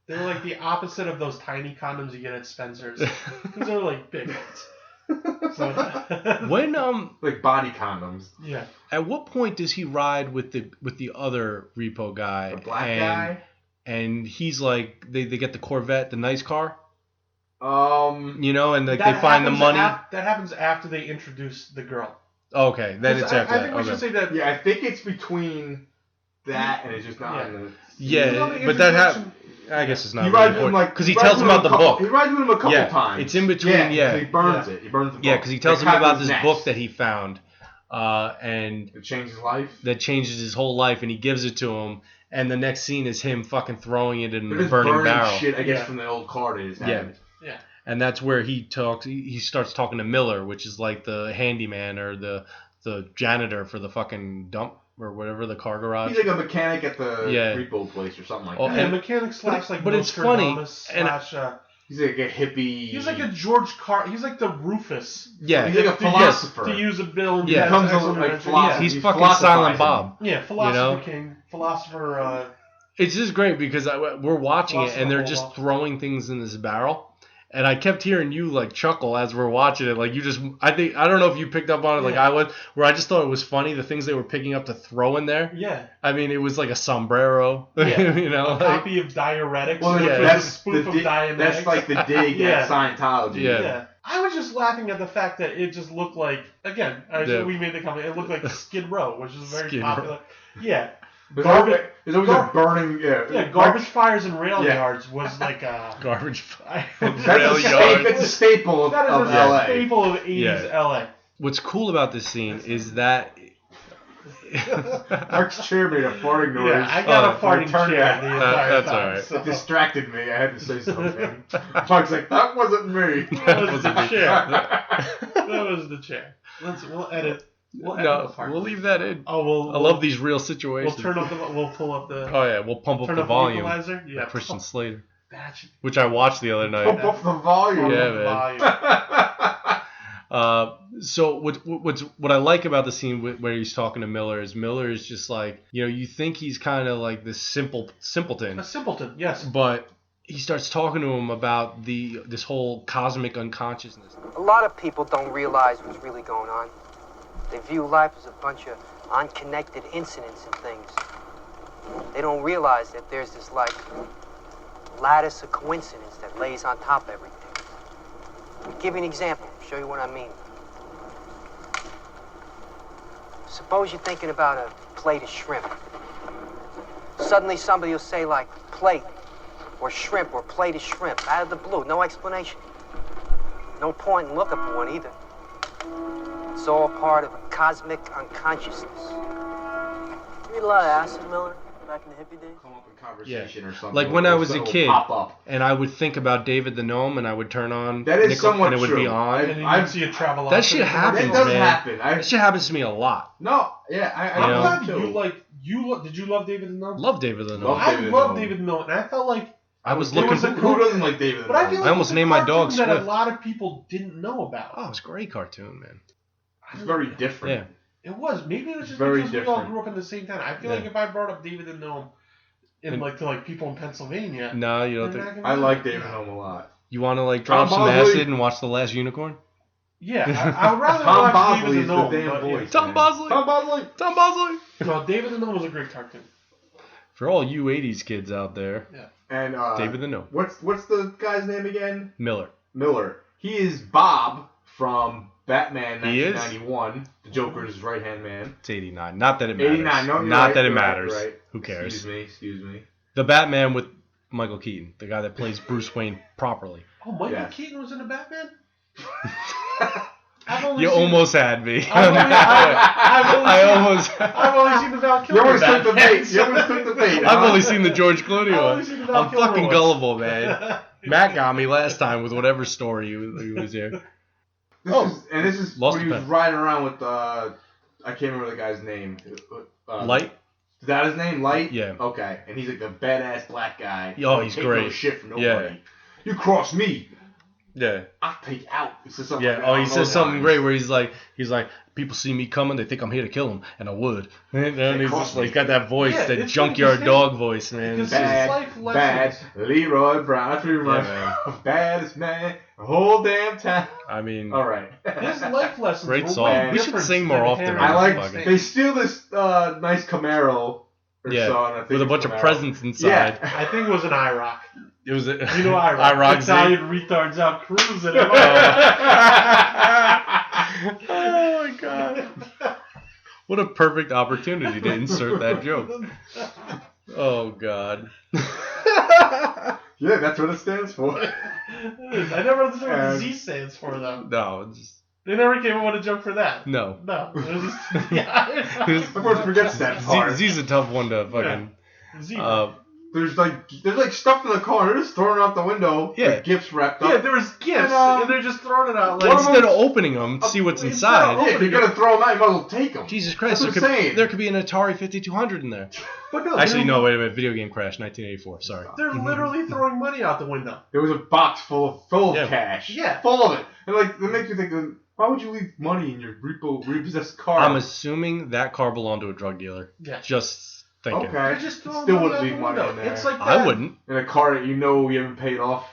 They were like the opposite of those tiny condoms you get at Spencer's. Because they're like big ones. So, When Like body condoms. yeah. at what point does he ride with the other repo guy? The black and, guy? And he's like they get the Corvette, the nice car, and they That find the happens money. that happens after they introduce the girl. Okay, then it's after I that. think we Okay. should say that. Yeah, I think it's between that and it's just not Yeah. in the... Yeah, You know, the but that introduction- I guess it's not He really rides with him important like... because he tells him about the book. He rides with him a couple Yeah, times. it's in between, yeah. 'cause he burns it. He burns the book. Yeah, because he tells They him cut about his this necks. book that he found, and It changed his life. that changes his whole life, and he gives it to him. And the next scene is him fucking throwing it in They're the just burning burning barrel. shit, I guess, Yeah. from the old car they just Yeah. had. Yeah. And that's where he talks. He starts talking to Miller, which is like the handyman or the janitor for the fucking dump or whatever, the car garage. He's like a mechanic at the Yeah. repo place or something like Oh, that. Yeah, and- mechanic slash like but it's funny, Nostradamus and- slash. He's like a hippie. He's like a George Carl. He's like the Rufus. Yeah. He's like a To use- philosopher. To use a bill and Yeah. Ted's Comes excellent on, like, invention. philosophy. He's He's fucking philosophizing. Silent Bob. Yeah, philosopher You know? king, philosopher. It's just great because we're watching it and they're Philosopher just Hobo. throwing things in this barrel. And I kept hearing you like chuckle as we're watching it. Like you just, I don't know if you picked up on it like Yeah. I would, where I just thought it was funny the things they were picking up to throw in there. Yeah. I mean, it was like a sombrero, Yeah. you know, A like, copy of Diuretics. Well, which yeah, was that's a spoof the of dig- Dianetics. That's like the dig Yeah. at Scientology. Yeah. Yeah. I was just laughing at the fact that it just looked like, again, Yeah. we made the comment, it looked like Skid Row, which is very Skid Row. popular. Yeah. There's Garbage- always a burning. Yeah, garbage fires and rail Yeah. yards was like garbage. That's Rail a yard. It's a staple of, that is of a LA. staple of 80s Yeah. LA. What's cool about this scene is that. Mark's chair made a farting noise. Yeah, I got Oh, a farting turn chair that. the entire That's time. all right. So. It distracted me. I had to say something. Mark's like, that wasn't me. That was the chair. That was the chair. We'll edit. We'll edit the No, part. we'll leave that in. Oh, I love these real We'll situations. turn up the. We'll pull up the. Oh yeah, we'll pump up turn the up volume. The equalizer. Yeah. By Christian Slater, That should which I watched the other Pump night. up the volume. Yeah, the man. volume. So what I like about the scene where he's talking to Miller is just like, you know, you think he's kind of like this simpleton, A simpleton. Yes. but he starts talking to him about this whole cosmic unconsciousness. A lot of people don't realize what's really going on. They view life as a bunch of unconnected incidents and things. They don't realize that there's this, like, lattice of coincidence that lays on top of everything. I'll give you an example, show you what I mean. Suppose you're thinking about a plate of shrimp. Suddenly somebody will say, like, plate, or shrimp, or plate of shrimp, out of the blue, no explanation. No point in looking for one either. It's all part of a cosmic unconsciousness. You eat a lot of acid, Miller, back in the hippie days? Come up in conversation or something. Like when I was a It'll kid, pop up. and I would think about David the Gnome, and I would turn on That is Nickel, somewhat and it would true. be on. And then you I've- see a travel. That shit happens, That does man. happen. That shit happens to me a lot. No, yeah, You I'm know? glad Did you love David the Gnome? Love David the Gnome. Love I David the love Gnome. David the Gnome, and I felt like. I was It looking. was a Who doesn't like David? But I feel like I almost it's a named my dog cartoon that a Swift. lot of people didn't know about. Oh, it's a great cartoon, man. It's very different. Yeah. It was. Maybe it was just Very because we all different. grew up in the same town. I feel Yeah. like if I brought up David the Gnome to people in Pennsylvania, No, you don't they're think. not gonna I know. like David Gnome a lot. You want to like drop Tom some Bosley. acid and watch The Last Unicorn? Yeah, I would rather Tom watch Bosley David is the the Gnome. damn but, voice. Tom man. Bosley. Tom Bosley. Tom Bosley. No, David the Gnome was a great cartoon. For all you '80s kids out there, And David the Gnome. What's the guy's name again? Miller. Miller. He is Bob from Batman He is? 1991, the Joker's right-hand man. It's '89. Not that it matters. 89, no, you're Not right, that it you're right, matters. you're right. Who cares? Excuse me. The Batman with Michael Keaton, the guy that plays Bruce Wayne properly. Oh, Michael Yeah. Keaton was in a Batman? I've only You seen- almost had me. I've only- I've only seen the Val You Kilmer almost took the Batman. bait. You almost took the bait. I've only seen the George Clooney I've one. only seen the Val I'm Kilmer fucking ones. gullible, man. Matt got me last time with whatever story he was here. This is Lost when he the was pen. riding around with I can't remember the guy's name. Light? Is that his name? Light? Yeah. Okay. And he's like a badass black guy. Oh, he's Take no great. shit from nobody. Yeah. You cross me, Yeah. I'll take you out. He says something Yeah. like that Oh, he along says those something lines. great where he's like, people see me coming, they think I'm here to kill them, and I would. And then he's just like, he's got that voice, Yeah, that it's junkyard like- dog voice, man. Because- Bad, life bad, lessons. Leroy Brown. That's what he reminds Yeah, me of. Baddest man, the whole damn town. I mean, All right. His life lessons Great were song. way We should different sing more than often him on I this like. fucking- They steal this nice Camaro. Or yeah, so, and I think with a it's bunch of Camaro. presents inside. Yeah. I think it was an IROC. It was a, You know IROC. IROC Z. Italian retards out cruising. Oh my god. What a perfect opportunity to insert that joke. Oh god. Yeah, that's what it stands for. I never understood what the Z stands for, though. No, it's just, They never came up with a joke for that. No. No. It was just, yeah. Everyone forgets that part. Z's a tough one to fucking. Zebra. There's like stuff in the car. They're just throwing it out the window. Yeah. Like gifts wrapped up. Yeah, there was gifts, and they're just throwing it out. Like, Instead of opening them, see what's inside. Yeah, if you're gonna throw them out, you might as well take them. Jesus Christ, That's what I'm saying. there could be an Atari 5200 in there. But no, Actually, no, wait a minute. Video game crash, 1984. Sorry. They're literally throwing money out the window. There was a box full of Yeah. cash. Yeah. Full of it. And like, it makes me think, why would you leave money in your repossessed car? I'm assuming that car belonged to a drug dealer. Yeah. Just thinking. Okay. They're just throwing Still money wouldn't out leave the money window. in there. It's like that. I wouldn't. In a car that you know you haven't paid off.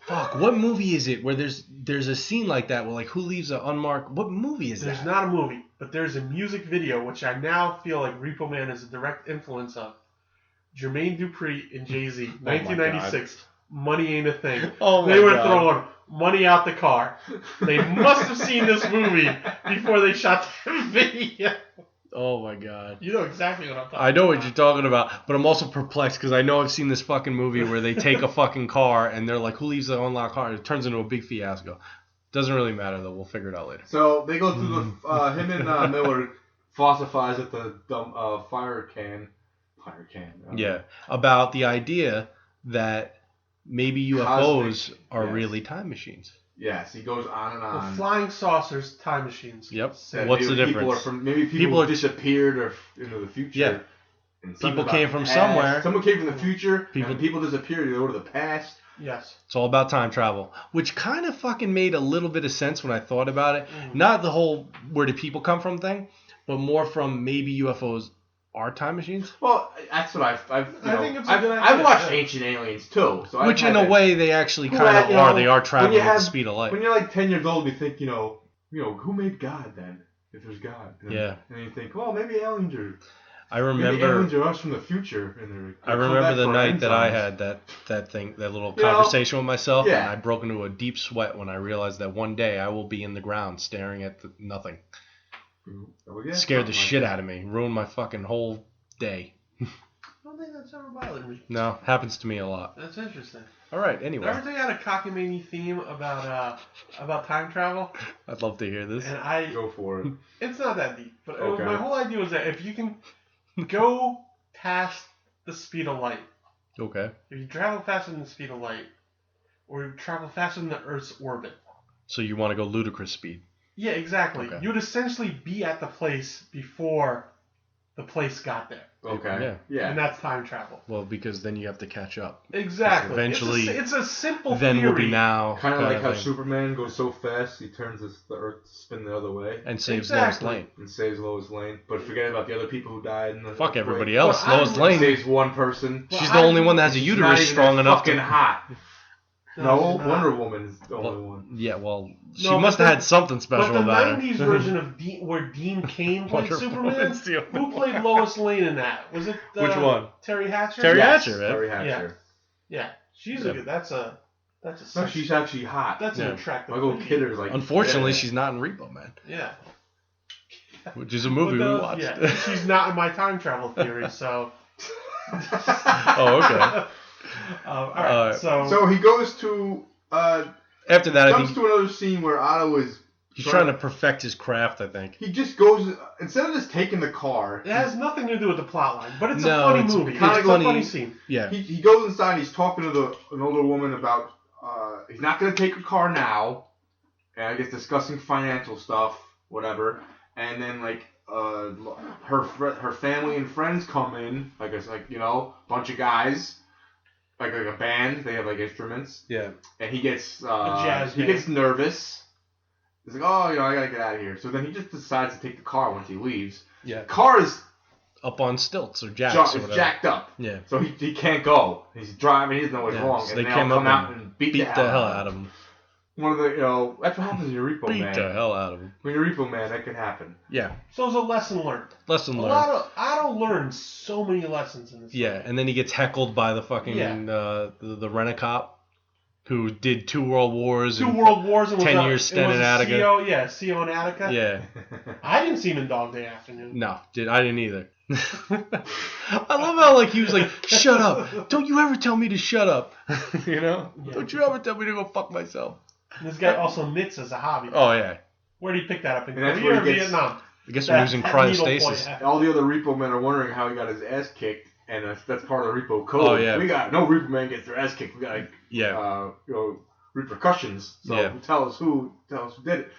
Fuck, what movie is it where there's a scene like that where like who leaves an unmarked? What movie is There's that? not a movie, but there's a music video, which I now feel like Repo Man is a direct influence of. Jermaine Dupri and Jay-Z, 1996. Money Ain't a Thing. Oh my They were God. throwing money out the car. They must have seen this movie before they shot the video. Oh my God. You know exactly what I'm talking about. I know what you're talking about, but I'm also perplexed because I know I've seen this fucking movie where they take a fucking car and they're like, who leaves the unlocked car? And it turns into a big fiasco. Doesn't really matter though. We'll figure it out later. So they go through the him and Miller fossilize at the fire can. Yeah, about the idea that maybe UFOs Cosmic, are yes. really time machines. Yes, he goes on and The on. flying saucers, time machines. Yep. And What's the maybe difference? Maybe people disappeared or into the future. Yeah. And something People about came the from past. somewhere. Someone came from the future. People- People disappeared. They go to the past. Yes. It's all about time travel, which kind of fucking made a little bit of sense when I thought about it. Not the whole where do people come from thing, but more from maybe UFOs are time machines. Well, that's what I've think it's a good idea, I've watched yeah. Ancient Aliens too, so Which I've in had a that- way they actually Who kind had, of you are. know, They are when traveling you at the have- speed of light. When you're like 10 years old, you think, you know, who made God then? If there's God. And, Yeah. And you think, well, maybe aliens are. I Maybe remember. aliens are us from the future. And I remember the night that I had that little You know, conversation with myself, yeah. and I broke into a deep sweat when I realized that one day I will be in the ground staring at nothing. Scared the shit out of me, ruined my fucking whole day. I don't think that's ever bothered me. No, happens to me a lot. That's interesting. All right, anyway, Everything had a cockamamie theme about time travel, I'd love to hear this. and Go for it. it's not that deep. But Okay. my whole idea was that if you can go past the speed of light, Okay. if you travel faster than the speed of light, or you travel faster than the Earth's orbit. So you want to go ludicrous speed? Yeah, exactly. Okay. You would essentially be at the place before the place got there. Okay. Yeah. And that's time travel. Well, because then you have to catch up. Exactly. Eventually, it's a simple then theory. will be now. Kind of like how thing. Superman goes so fast, he turns the Earth to spin the other way And saves Exactly. Lois Lane. and saves Lois Lane. But forget about the other people who died. In the Fuck everybody earthquake. else. Well, Lois I- Lane. Saves one person. Well, She's the only one that has a She's uterus not even strong that enough fucking to. hot. No, No, she's not. Wonder Woman's the only one. Yeah, well, she No, must but have the- had something special But the about 90s her. version of where Dean Cain played Wonder Superman, Woman's the only who played Lois Lane in that? Was it Which one? Terry Hatcher? Terry Yes, Hatcher, man. Terry Hatcher. Yeah, she's Yeah. a good. That's a No, sexy- she's actually hot. that's an Yeah. attractive. Michael lady. Kidder's like. Unfortunately, yeah. she's not in Repo Man, Yeah. which is a movie But, we watched. Yeah, she's not in my time travel theory, so. Oh, okay. All right. So he goes to. After that, I Comes think to another scene where Otto is. he's trying to perfect his craft, I think. He just goes instead of just taking the car. It has nothing to do with the plot line, but it's No, a funny it's- movie. it's It's a funny. funny scene. Yeah. He goes inside. He's talking to an older woman about he's not going to take a car now, and I guess discussing financial stuff, whatever. And then like her family and friends come in, I guess bunch of guys, like a band. They have like instruments, Yeah. and he gets jazz he band. gets nervous. He's like, oh, I gotta get out of here. So then he just decides to take the car once he leaves. Yeah. Car is Up on stilts or jacks or it's whatever. jacked up. Yeah. So he can't go. He's driving. He doesn't know what's Yeah, wrong. so And they they came all up come out and and beat the hell out of him. One of the, that's what happens in your Repo Beat Man. the hell out of him. When you're Repo Man, that can happen. Yeah. So it's a lesson learned. Lesson A learned. lot of Otto learned so many lessons in this. Yeah, and then he gets heckled by the fucking the rent-a-cop who did 2 World Wars. Two and World Wars and 10 was years stint in in Attica. CO in Attica. Yeah. I didn't see him in Dog Day Afternoon. No, I didn't either. I love how he was like, shut up. Don't you ever tell me to shut up. You know? Yeah. Don't you ever tell me to go fuck myself. And this guy also knits as a hobby. Oh, yeah. Where do you pick that up? In And that's Korea where or he gets- Vietnam? I guess we're using That needle cryostasis. point, yeah. All the other repo men are wondering how he got his ass kicked, and that's part of the repo code. Oh, yeah. We got no repo man gets their ass kicked. We got Yeah. repercussions. So Yeah. tell us who did it.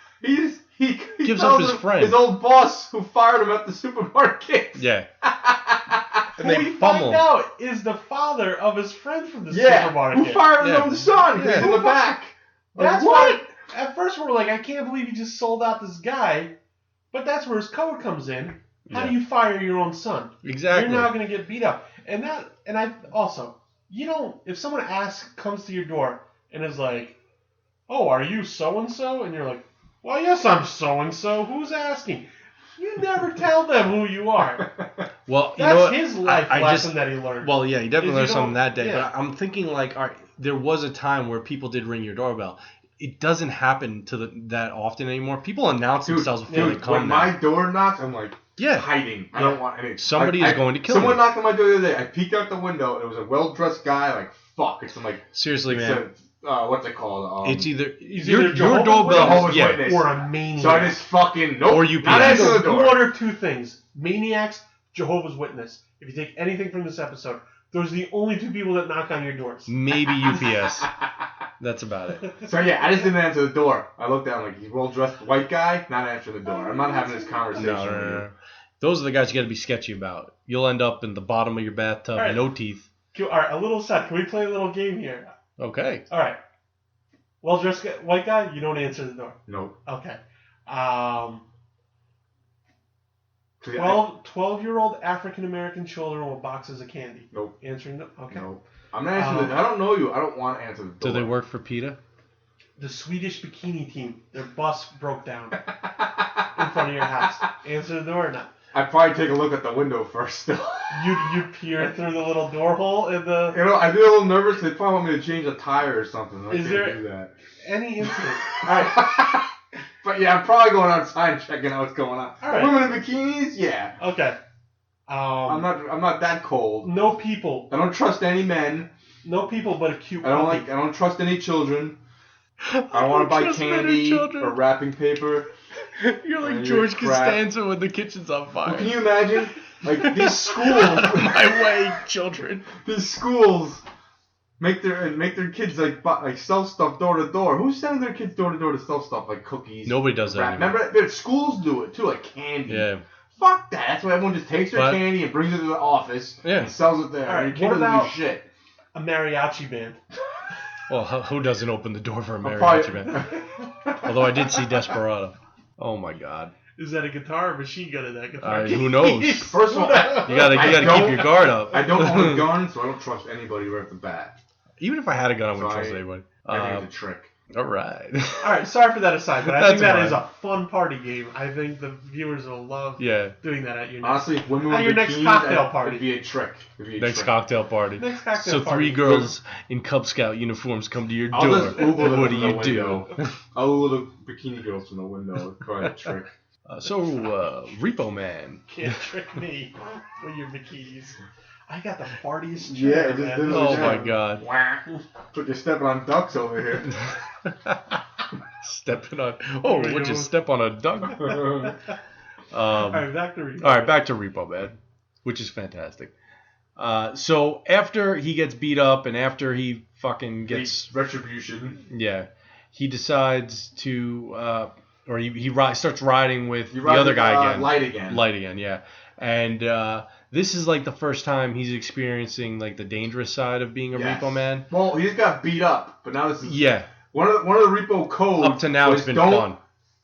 He Gives tells up his him friend. his old boss who fired him at the supermarket. Yeah. And Who they we pummel find him. out is the father of his friend from the Yeah, supermarket. who fired his Yeah. own son? 'Cause Yeah. he's in the back. That's Like, why. At first, we're like, I can't believe he just sold out this guy. But that's where his code comes in. How Yeah. do you fire your own son? Exactly. You're not going to get beat up. And I also, you don't. If someone comes to your door and is like, "Oh, are you so and so?" and you're like, "Well, yes, I'm so and so." Who's asking? You never tell them who you are. Well, you That's know what? his life I lesson just, that he learned. Well, yeah, he definitely Is learned you something don't- that day. yeah. But I'm thinking like, all right, there was a time where people did ring your doorbell. It doesn't happen that often anymore. People announce themselves before they come when now. my door knocks, I'm like Yeah. hiding. I don't want any. Somebody is going to kill Someone you. knocked on my door the other day. I peeked out the window. And it was a well-dressed guy. Like fuck. It's like Seriously, man. what's it called? It's either He's your either Jehovah's doorbell, Witness. yeah, Witness. or a maniac. So I just fucking nope. Or UPS. Not answer the door. One or two things: maniacs, Jehovah's Witness. If you take anything from this episode, those are the only two people that knock on your doors. maybe UPS. That's about it. So yeah, I just didn't answer the door. I looked down like he's well-dressed white guy, not answering the door. I'm not having this conversation. No, no, with no, you. no. Those are the guys you got to be sketchy about. You'll end up in the bottom of your bathtub, All right. no teeth. All right, a little set. Can we play a little game here? Okay. All right. Well-dressed white guy, you don't answer the door. Nope. Okay. 'Cause 12-year-old African-American children with boxes of candy. Nope. Answering the... Okay. Nope. I'm not answering I don't know you. I don't want to answer the door. Do they work for PETA? The Swedish bikini team. Their bus broke down in front of your house. Answer the door or not? I'd probably take a look at the window first still. You peer through the little door hole in the... You know, I'd be a little nervous. They'd probably want me to change a tire or something. I Is can't there- do that. Any incident. Alright. But yeah, I'm probably going outside and checking out what's going on. All right. Women in bikinis? Yeah. Okay. I'm not that cold. No people. I don't trust any men. No people but a cute I puppy. don't trust any children. I don't want to buy trust men or candy children. or wrapping paper. You're like You're George crap. Costanza when the kitchen's on fire. Well, can you imagine? Like these schools, Out of my way, children. these schools make their kids like sell stuff door to door. Who's sending their kids door to door to sell stuff like cookies? Nobody does that Wrap- anymore. Remember, their schools do it too, like candy. Yeah. Fuck that. That's why everyone just takes their But- candy and brings it to the office Yeah. and sells it there. All right, Your kid what doesn't about- do shit. A mariachi band. Well, who doesn't open the door for a I'm mariachi probably- band? Although I did see Desperado. Oh my God. Is that a guitar or machine gun in that guitar? Who knows? First of all, You gotta keep don't- your guard up. I don't own a gun, so I don't trust anybody right off the bat. Even if I had a gun, I wouldn't So trust anybody. I think it's a trick. All right. All right, sorry for that aside, but I think That's that is fine. a fun party game. I think the viewers will love Yeah. doing that at your next, Honestly, if women at with your next bikinis, cocktail party. it'd be a trick. It'd be a Next trick. cocktail party. Next cocktail So party. 3 girls in Cub Scout uniforms come to your I'll door. just Google them What do from you the do? window. I'll Google the bikini girls from the window. It's probably a trick. Repo Man. Can't trick me with your bikinis. I got the fartiest Yeah, chair, it just man. didn't- Oh my God. Look, you're stepping on ducks over here. Stepping on. Oh, There we would you go. step on a duck? All right, back to Repo. All right, back to Repo Man, which is fantastic. So after he gets beat up and after he fucking gets Retribution. yeah, he decides to or he starts riding with You the ride other with, guy again. Light again. Yeah. And this is like the first time he's experiencing like the dangerous side of being a Yes. Repo Man. Well, he just got beat up, but now this is Yeah. one of the Repo codes. Up to now was it's been don't, fun.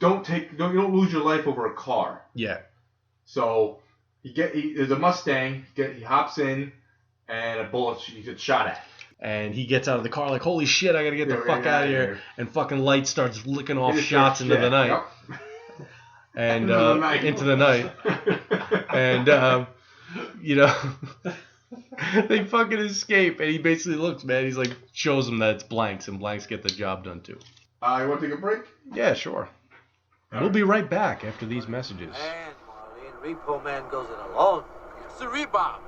You don't lose your life over a car. Yeah. So there's a Mustang. He hops in, and a bullet he gets shot at. And he gets out of the car like, holy shit, I gotta get the Yeah, fuck get out of here. And fucking Light starts licking off shots into the night. Yep. And Into the night. into the night. And you know, they fucking escape. And he basically looks, man. He's like, shows them that it's blanks, and blanks get the job done too. You want to take a break? Yeah, sure. We'll be right back after these messages. And Marlene, Repo Man goes it alone. It's a rebound.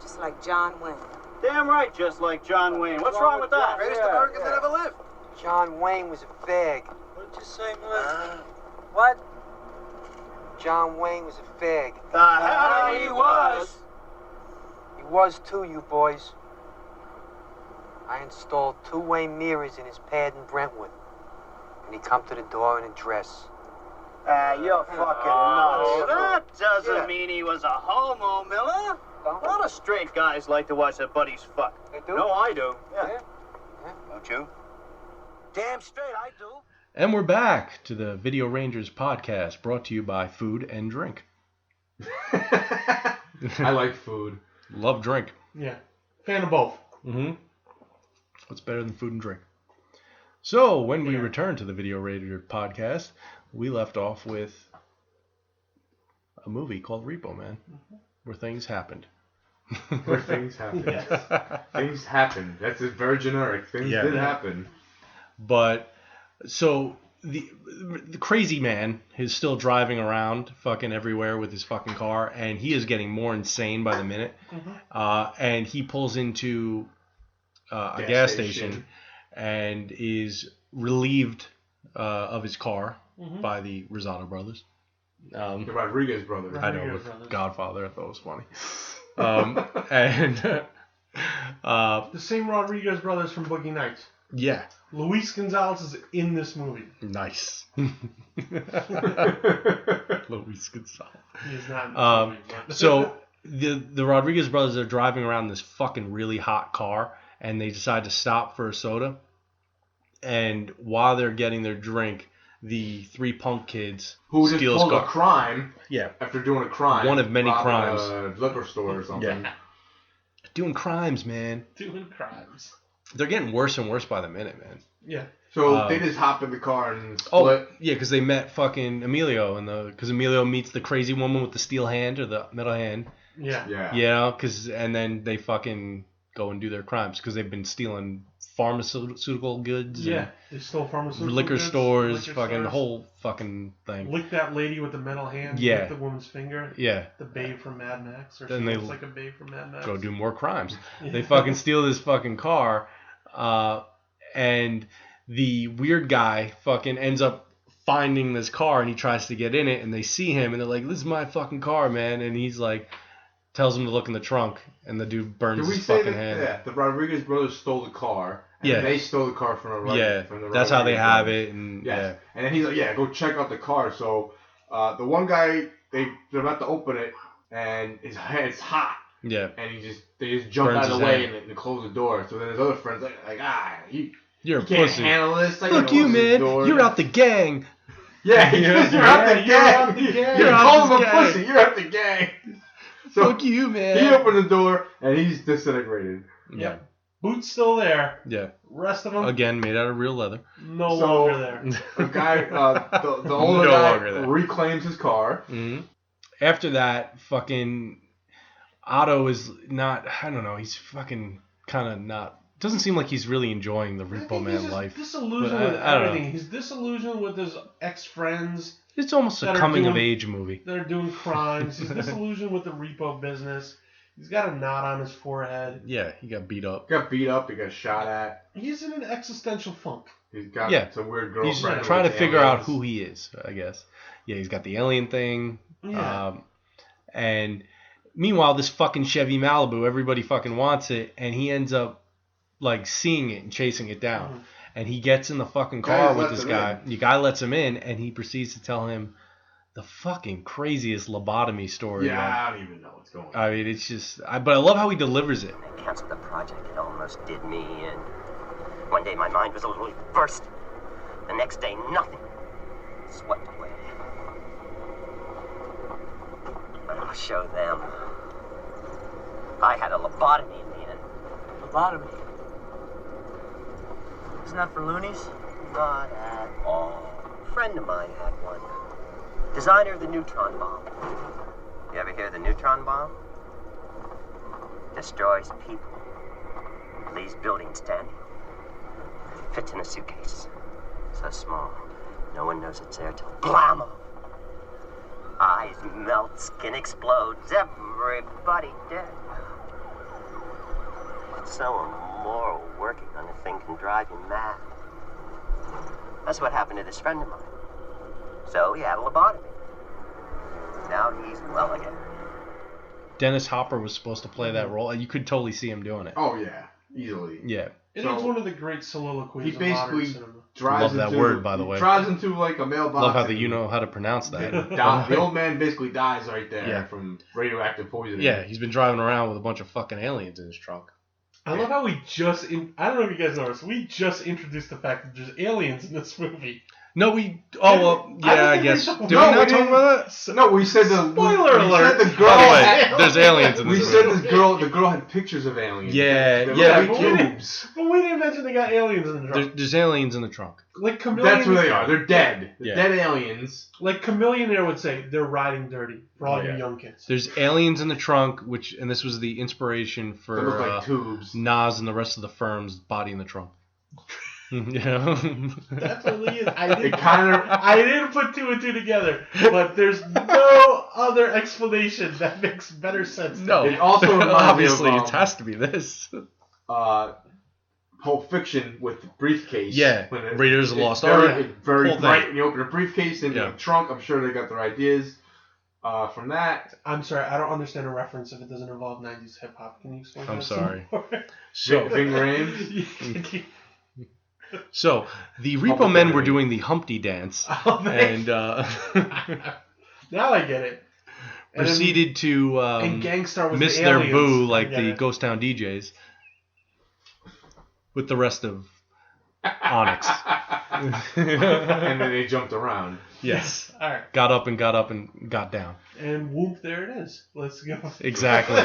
Just like John Wayne. Damn right, just like John Wayne. What's wrong with that? Greatest American that ever lived. John Wayne was a fag. What did you say, Melissa? What? John Wayne was a fag. The hell he was! He was too, you boys. I installed 2-way mirrors in his pad in Brentwood. And he come to the door in a dress. You're fucking nuts. That doesn't mean he was a homo, Miller. A lot of straight guys like to watch their buddies fuck. They do? No, I do. Yeah. Yeah. Don't you? Damn straight I do. And we're back to the Video Rangers podcast, brought to you by Food and Drink. I like food. Love drink. Yeah. Fan of both. Mm-hmm. What's better than food and drink? So, when we return to the Video Raider podcast, we left off with a movie called Repo Man, where things happened. Where things happen. Yes. Things happen. That's very generic. Things did happen. But, so, the crazy man is still driving around fucking everywhere with his fucking car, and he is getting more insane by the minute. And he pulls into a gas station and is relieved of his car by the Rosado brothers. The Rodriguez brothers. I know, with Godfather, I thought it was funny. And the same Rodriguez brothers from Boogie Nights. Yeah. Luis Gonzalez is in this movie. Nice. Luis Gonzalez. He is not in this movie. But... So the Rodriguez brothers are driving around this fucking really hot car, and they decide to stop for a soda. And while they're getting their drink, the 3 punk kids who just steal pulled a crime. Yeah. After doing a crime. One of many crimes. A liquor store or something. Yeah. Doing crimes, man. Doing crimes. They're getting worse and worse by the minute, man. Yeah. So they just hop in the car and split. Oh, yeah, because they met fucking Emilio, because Emilio meets the crazy woman with the steel hand or the metal hand. Yeah. Yeah. Yeah, and then they fucking go and do their crimes because they've been stealing pharmaceutical goods. Yeah, they stole pharmaceutical liquor goods, stores, liquor fucking stores. the whole fucking thing. Lick that lady with the metal hand. Yeah. Lick the woman's finger. Yeah. The babe from Mad Max. Or Then she they looks like a babe from Mad Max. Go do more crimes. Yeah. They fucking steal this fucking car, and the weird guy fucking ends up finding this car, and he tries to get in it, and they see him, and they're like, "This is my fucking car, man," and he's like, tells him to look in the trunk, and the dude burns his fucking hand. Yeah, the Rodriguez brothers stole the car. And Yeah. they stole the car from the Rodriguez. Yeah, from the that's how they Rodriguez have brothers. it, and Yes. yeah. And then he's like, yeah, go check out the car. So the one guy, they're about to open it, and his head's hot. Yeah. And they just jump Burns out of the his way hand. and they close the door. So then his other friends You're you a can't pussy. handle this. I Fuck gotta you, close this man. door. You're out the gang. Yeah, you're out the gang. You're out Call him this a gang. pussy. You're out the gang. So Fuck you, man. he opened the door and he's disintegrated. Yeah. Boot's still there. Yeah. Rest of them Again, made out of real leather. no longer there. The guy, the older No guy longer there. reclaims his car. Mm-hmm. After that, fucking Otto is not. I don't know. He's fucking kind of not. Doesn't seem like he's really enjoying the Repo He's Man just life. disillusioned But with I don't know. everything. He's disillusioned with his ex-friends It's almost a that are coming of doing- age movie. that are doing crimes. He's disillusioned with the repo business. He's got a knot on his forehead. Yeah, he got beat up. Got beat up. He got shot at. He's in an existential funk. He's got Yeah. some weird He's girlfriend. trying to with figure out aliens. who he is, I guess. Yeah, he's got the alien thing. Yeah. And meanwhile, this fucking Chevy Malibu, everybody fucking wants it, and he ends up like seeing it and chasing it down. Mhm. And he gets in the fucking Guy car with lets this him guy. The guy lets him in, and he proceeds to tell him the fucking craziest lobotomy story. Yeah, man. I don't even know what's going on. I mean, it's just. But I love how he delivers it. They canceled the project. It almost did me in. One day my mind was literally bursting. The next day, nothing. Swept away. But I'll show them. I had a lobotomy in the end. Lobotomy. Isn't that for loonies? Not at all. A friend of mine had one. Designer of the neutron bomb. You ever hear of the neutron bomb? Destroys people. Leaves buildings standing. Fits in a suitcase. So small. No one knows it's there till blammo. Eyes melt, skin explodes, everybody dead. So immoral working on a thing can drive you mad. That's what happened to this friend of mine. So he had a lobotomy. Now he's well again. Dennis Hopper was supposed to play that role, and you could totally see him doing it. Oh yeah, easily. Yeah. It is one of the great soliloquies He of modern basically cinema. drives Love that into, word, by the way. Drives into like a mailbox. Love how you know how to pronounce that. The old man basically dies right there from radioactive poisoning. Yeah, he's been driving around with a bunch of fucking aliens in his trunk. I love how I don't know if you guys noticed, we just introduced the fact that there's aliens in this movie. No, we. Oh well, yeah, I guess. Did we not talk about that? No, we said the. Spoiler alert! We said the girl. By the way, there's aliens in this We movie. said this girl. The girl had pictures of aliens. Yeah, They yeah, look we like did. cubes. But we didn't mention they got aliens in the trunk. There's aliens in the trunk. Like Chameleon. That's where they are. They're dead. They're Yeah. dead aliens. Like Chameleonaire would say, they're riding dirty for all you Yeah. young kids. There's aliens in the trunk, and this was the inspiration They for look like tubes. Nas and the rest of the firm's Body in the Trunk. You know? That's what it is. It I didn't put two and two together, but there's no other explanation that makes better sense. No. It also reminds me of, Obviously, it has to be this. Pulp Fiction with the briefcase. Yeah, When Raiders of the Lost very, Ark. It's very Whole thing. bright when you open a briefcase in Yeah. the trunk. I'm sure they got their ideas from that. I'm sorry, I don't understand a reference if it doesn't involve 90s hip hop. Can you explain I'm that sorry. some more? So, Ving Rhames. so the Repo Men were doing the Humpty Dance, and Now I get it. And proceeded to and Gangstar was miss the their aliens. boo like I get the it. Ghost Town DJs with the rest of Onyx. And then they jumped around. Yes. All right. Got up and got down. And whoop, there it is. Let's go. Exactly.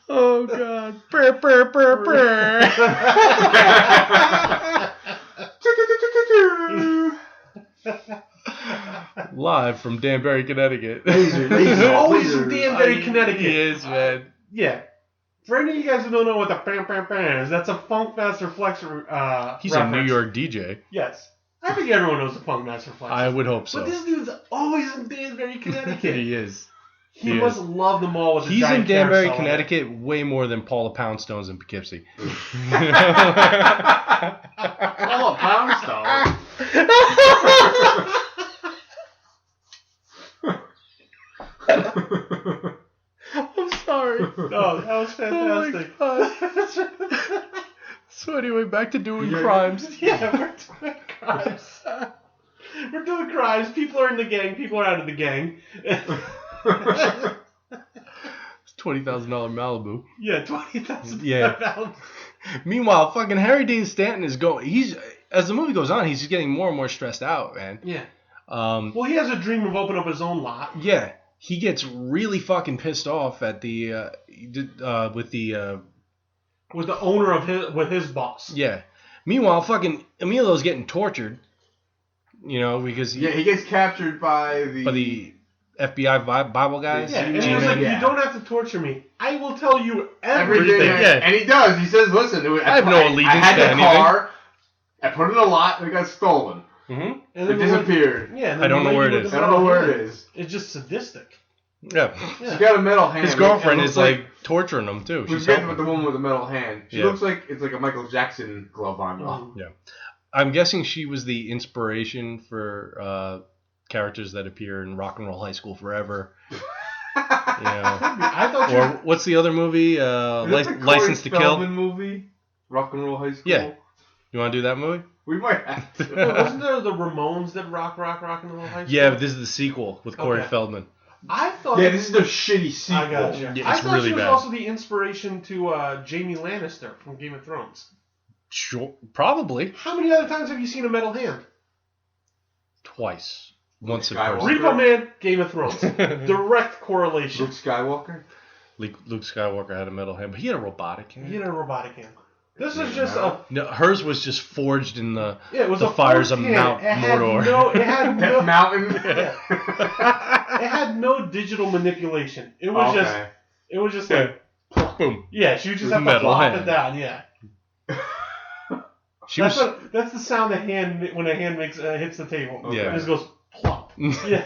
Oh God. Brr, brr, brr, brr. Live from Danbury, Connecticut. Always from Danbury, Connecticut. He is, man. Yeah. For any of you guys who don't know what the bam bam bam is, that's a Funk Master Flex He's reference. a New York DJ. Yes. I think everyone knows the Funk Master Flex. I would hope so. But this dude's always in Danbury, Connecticut. He is. He must love them all with the He's giant in Danbury, carousel. Connecticut way more than Paula Poundstone's in Poughkeepsie. Oh, Poundstone. I'm sorry. No, that was fantastic. Oh my God. So anyway, back to doing crimes. Yeah, we're doing crimes. We're doing crimes. People are in the gang. People are out of the gang. It's $20,000 Malibu. Yeah, 20,000. Yeah. Meanwhile, fucking Harry Dean Stanton is going. He's as the movie goes on, he's just getting more and more stressed out, man. Yeah. Well, he has a dream of opening up his own lot. Yeah. He gets really fucking pissed off at the with the owner of his boss. Yeah. Meanwhile, fucking Emilio's getting tortured. You know, because he gets captured by the FBI Bible guys. Yeah, and he was like, "You don't have to torture me. I will tell you everything." Yeah. And he does. He says, "Listen, I have no allegiance I had to the anything. car. I put it in a lot. And it got stolen. Mm-hmm. And It disappeared. Yeah, and I don't know where it is. I don't know where it is. It's just sadistic. Yeah. She's got a metal hand. His girlfriend It is looks like torturing him too. We're She's getting helping with the woman with the metal hand. She Yeah. looks like it's like a Michael Jackson glove on. Mm-hmm. Yeah. I'm guessing she was the inspiration for characters that appear in Rock and Roll High School Forever. You know. I thought you Or what's the other movie? Is that the License to Corey Kill. Feldman movie? Rock and Roll High School. Yeah. You want to do that movie? We might have to. Wasn't there the Ramones that rock in the little high school? Yeah, but this is the sequel with Corey Okay. Feldman. I thought. Yeah, this is their shitty sequel. I got you. Yeah, I it's thought really she was bad. also the inspiration to Jamie Lannister from Game of Thrones. Sure, probably How many other times have you seen a metal hand? twice. Once in Skywalker. person. Repo Man, Game of Thrones. Direct correlation. Luke Skywalker. Luke Skywalker had a metal hand, but he had a robotic hand. He had a robotic hand. This is just a. No, hers was just forged in the Yeah, it was the a fires of forged hand. Mount It had Mordor. no. It had no. Death Mountain. It had no digital manipulation. It was just. Okay. It was just like. Boom. Yeah, she would just have to Metal flop hand. it down. Yeah. She was. That's the sound a hand when a hand makes hits the table. Yeah. It just goes plop. Yeah.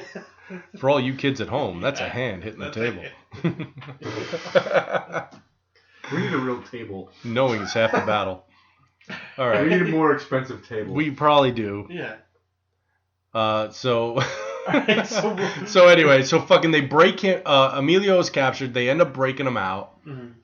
For all you kids at home, that's a hand hitting the table. We need a real table. Knowing is half the battle. All We right. need a more expensive table. We probably do. Yeah. So so- so anyway, so fucking they break him. Emilio is captured. They end up breaking him out. Mhm.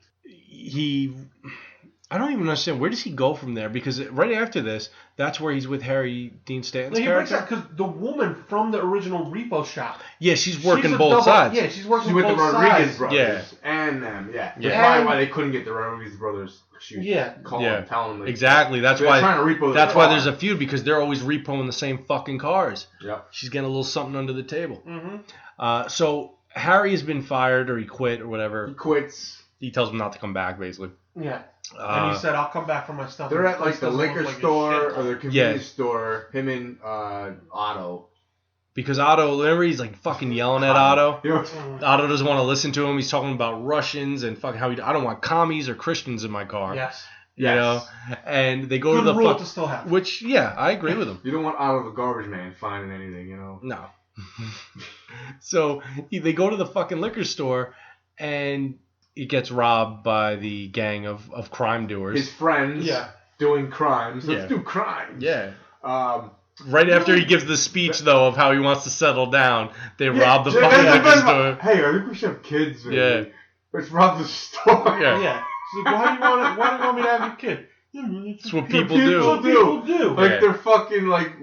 I don't even understand, where does he go from there? Because right after this, that's where he's with Harry Dean Stanton's He breaks character. out because the woman from the original Repo shop. Yeah, she's working a both double- sides. Yeah, she's working with the both Rodriguez sides. brothers and them. Yeah. That's Yeah. probably And- why they couldn't get the Rodriguez brothers. Shoot. Yeah. Calling, Yeah. telling them. Exactly. That's They're why. trying to repo the That's why car. there's a feud, because they're always repoing the same fucking cars. Yep. She's getting a little something under the table. Mm-hmm. So Harry has been fired, or he quit, or whatever. He quits. He tells him not to come back, basically. Yeah. And he said, "I'll come back for my stuff." They're at place like the doesn't liquor look like a store shit. or the convenience store. Him and Otto. Because Otto, remember, he's like fucking yelling at Otto. You know, Otto doesn't want to listen to him. He's talking about Russians and fucking how I don't want commies or Christians in my car. Yes. You know, and they go Good to the rule fuck, to still have. which I agree with him. You don't want Otto the garbage man finding anything, you know. No. So they go to the fucking liquor store, and it gets robbed by the gang of crime doers. His friends doing crimes. Let's Yeah. do crimes. Yeah. Right after he gives the speech, though, of how he wants to settle down, they rob the fucking liquor store. Hey, I think we should have kids. Maybe. Yeah. Let's rob the store. Yeah. Yeah. She's like, why do you want me to have your kid? That's what people do. People do. Like Yeah. they're fucking like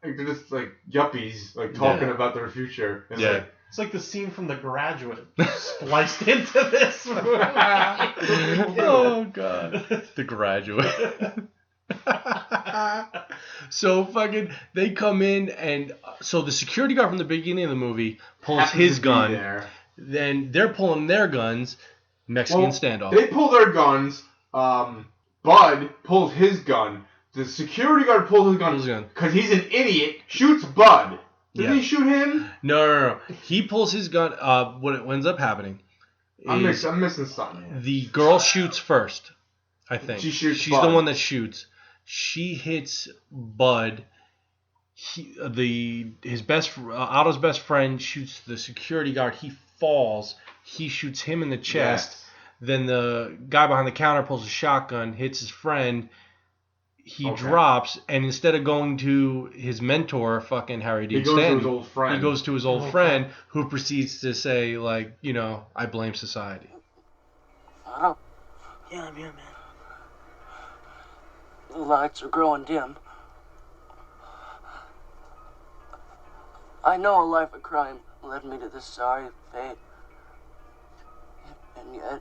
they're just like yuppies, like talking about their future. And Yeah. like, It's like the scene from The Graduate spliced into this movie. Oh god, The Graduate. So fucking they come in, and so the security guard from the beginning of the movie pulls happens his to be gun. there. Then they're pulling their guns. Mexican Well, standoff. They pull their guns. Bud pulls his gun. The security guard pulls his gun because he's an idiot. Shoots Bud. Didn't he shoot him? No. He pulls his gun. What ends up happening? I'm is missing something. The girl shoots first, I think. She shoots She's Bud. the one that shoots. She hits Bud. Otto's best friend shoots the security guard. He falls. He shoots him in the chest. Yes. Then the guy behind the counter pulls a shotgun, hits his friend. He drops, and instead of going to his mentor, fucking Harry Dean Stanton, to his old friend. he goes to his old friend, who proceeds to say, like, I blame society. Otto? Yeah, I'm here, man. The lights are growing dim. I know a life of crime led me to this sorry fate. And yet,